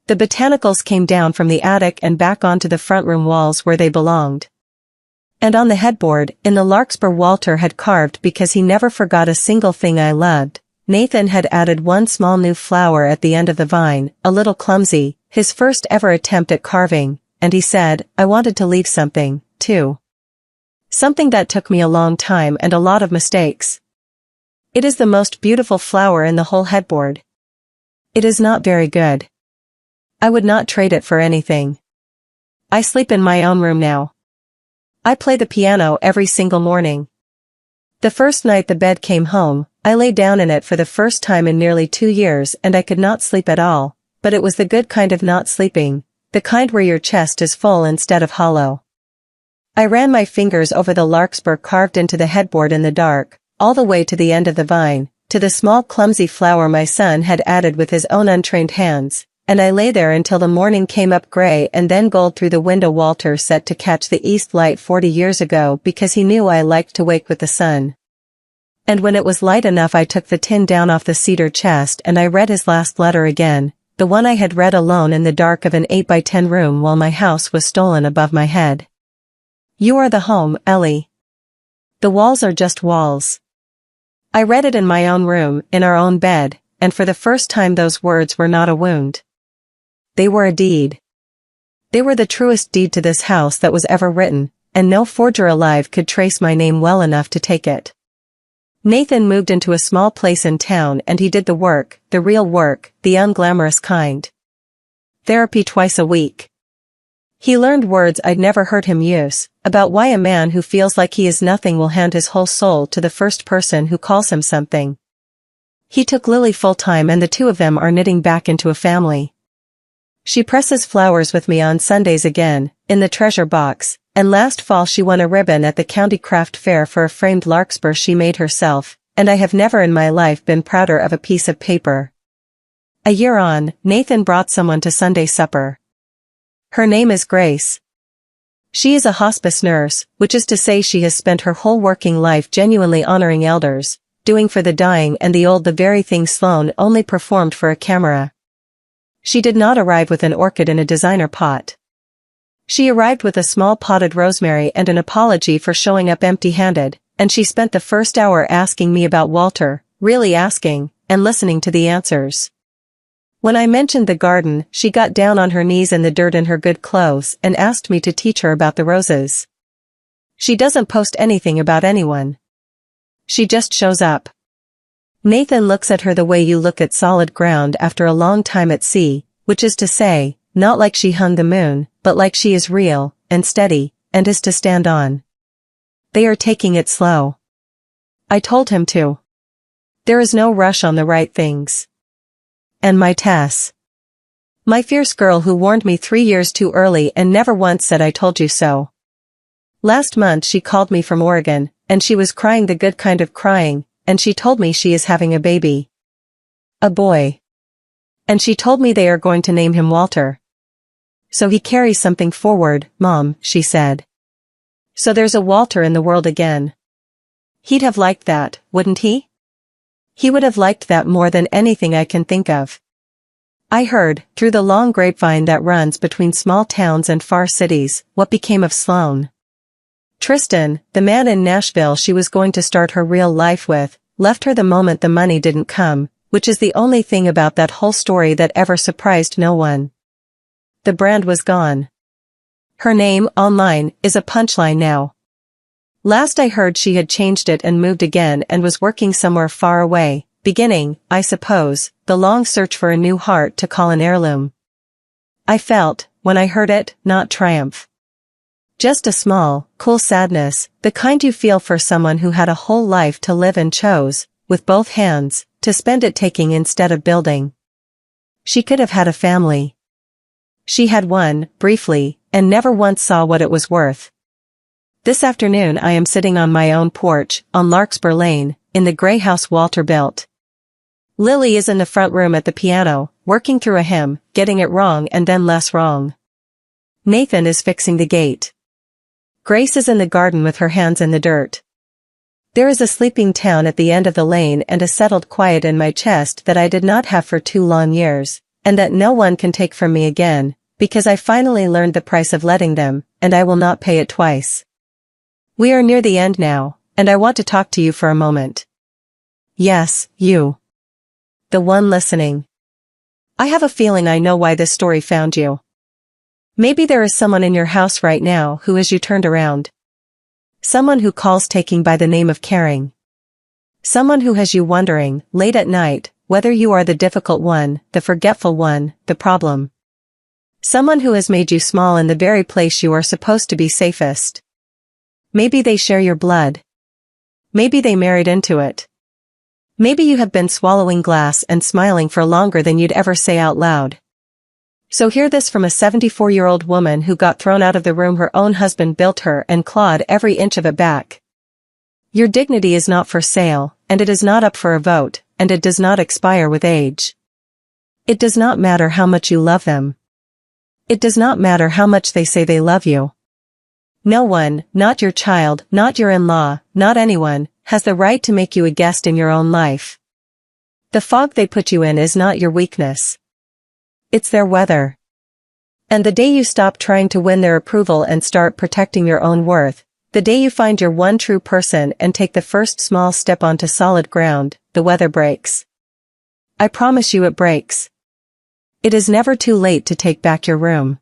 S1: The botanicals came down from the attic and back onto the front room walls where they belonged. And on the headboard, in the larkspur Walter had carved because he never forgot a single thing I loved, Nathan had added one small new flower at the end of the vine, a little clumsy, his first ever attempt at carving, and he said, I wanted to leave something, too. Something that took me a long time and a lot of mistakes. It is the most beautiful flower in the whole headboard. It is not very good. I would not trade it for anything. I sleep in my own room now. I play the piano every single morning. The first night the bed came home, I lay down in it for the first time in nearly 2 years and I could not sleep at all, but it was the good kind of not sleeping, the kind where your chest is full instead of hollow. I ran my fingers over the larkspur carved into the headboard in the dark, all the way to the end of the vine, to the small clumsy flower my son had added with his own untrained hands, and I lay there until the morning came up gray and then gold through the window Walter set to catch the east light 40 years ago because he knew I liked to wake with the sun. And when it was light enough I took the tin down off the cedar chest and I read his last letter again, the one I had read alone in the dark of an 8x10 room while my house was stolen above my head. You are the home, Ellie. The walls are just walls. I read it in my own room, in our own bed, and for the first time those words were not a wound. They were a deed. They were the truest deed to this house that was ever written, and no forger alive could trace my name well enough to take it. Nathan moved into a small place in town and he did the work, the real work, the unglamorous kind. Therapy twice a week. He learned words I'd never heard him use, about why a man who feels like he is nothing will hand his whole soul to the first person who calls him something. He took Lily full-time and the two of them are knitting back into a family. She presses flowers with me on Sundays again, in the treasure box, and last fall she won a ribbon at the county craft fair for a framed larkspur she made herself, and I have never in my life been prouder of a piece of paper. A year on, Nathan brought someone to Sunday supper. Her name is Grace. She is a hospice nurse, which is to say she has spent her whole working life genuinely honoring elders, doing for the dying and the old the very thing Sloane only performed for a camera. She did not arrive with an orchid in a designer pot. She arrived with a small potted rosemary and an apology for showing up empty-handed, and she spent the first hour asking me about Walter, really asking, and listening to the answers. When I mentioned the garden, she got down on her knees in the dirt in her good clothes and asked me to teach her about the roses. She doesn't post anything about anyone. She just shows up. Nathan looks at her the way you look at solid ground after a long time at sea, which is to say, not like she hung the moon, but like she is real, and steady, and is to stand on. They are taking it slow. I told him to. There is no rush on the right things. And my Tess. My fierce girl who warned me 3 years too early and never once said I told you so. Last month she called me from Oregon, and she was crying the good kind of crying, and she told me she is having a baby. A boy. And she told me they are going to name him Walter. So he carries something forward, Mom, she said. So there's a Walter in the world again. He'd have liked that, wouldn't he? He would have liked that more than anything I can think of. I heard, through the long grapevine that runs between small towns and far cities, what became of Sloane. Tristan, the man in Nashville she was going to start her real life with, left her the moment the money didn't come, which is the only thing about that whole story that ever surprised no one. The brand was gone. Her name, online, is a punchline now. Last I heard she had changed it and moved again and was working somewhere far away, beginning, I suppose, the long search for a new heart to call an heirloom. I felt, when I heard it, not triumph. Just a small, cool sadness, the kind you feel for someone who had a whole life to live and chose, with both hands, to spend it taking instead of building. She could have had a family. She had one, briefly, and never once saw what it was worth. This afternoon I am sitting on my own porch, on Larkspur Lane, in the gray house Walter built. Lily is in the front room at the piano, working through a hymn, getting it wrong and then less wrong. Nathan is fixing the gate. Grace is in the garden with her hands in the dirt. There is a sleeping town at the end of the lane and a settled quiet in my chest that I did not have for 2 long years, and that no one can take from me again, because I finally learned the price of letting them, and I will not pay it twice. We are near the end now, and I want to talk to you for a moment. Yes, you. The one listening. I have a feeling I know why this story found you. Maybe there is someone in your house right now who has you turned around. Someone who calls taking by the name of caring. Someone who has you wondering, late at night, whether you are the difficult one, the forgetful one, the problem. Someone who has made you small in the very place you are supposed to be safest. Maybe they share your blood. Maybe they married into it. Maybe you have been swallowing glass and smiling for longer than you'd ever say out loud. So hear this from a 74-year-old woman who got thrown out of the room her own husband built her and clawed every inch of it back. Your dignity is not for sale, and it is not up for a vote, and it does not expire with age. It does not matter how much you love them. It does not matter how much they say they love you. No one, not your child, not your in-law, not anyone, has the right to make you a guest in your own life. The fog they put you in is not your weakness. It's their weather. And the day you stop trying to win their approval and start protecting your own worth, the day you find your one true person and take the first small step onto solid ground, the weather breaks. I promise you it breaks. It is never too late to take back your room.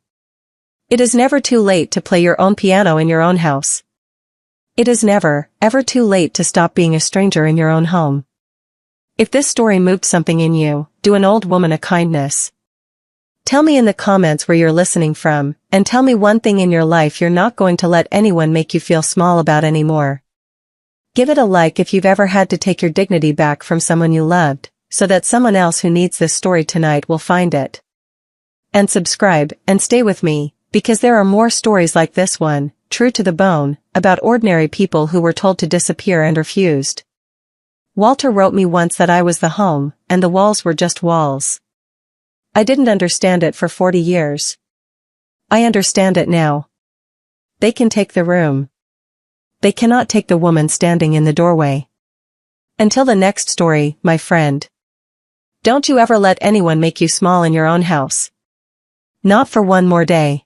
S1: It is never too late to play your own piano in your own house. It is never, ever too late to stop being a stranger in your own home. If this story moved something in you, do an old woman a kindness. Tell me in the comments where you're listening from, and tell me one thing in your life you're not going to let anyone make you feel small about anymore. Give it a like if you've ever had to take your dignity back from someone you loved, so that someone else who needs this story tonight will find it. And subscribe, and stay with me, because there are more stories like this one, true to the bone, about ordinary people who were told to disappear and refused. Walter wrote me once that I was the home, and the walls were just walls. I didn't understand it for 40 years. I understand it now. They can take the room. They cannot take the woman standing in the doorway. Until the next story, my friend. Don't you ever let anyone make you small in your own house. Not for one more day.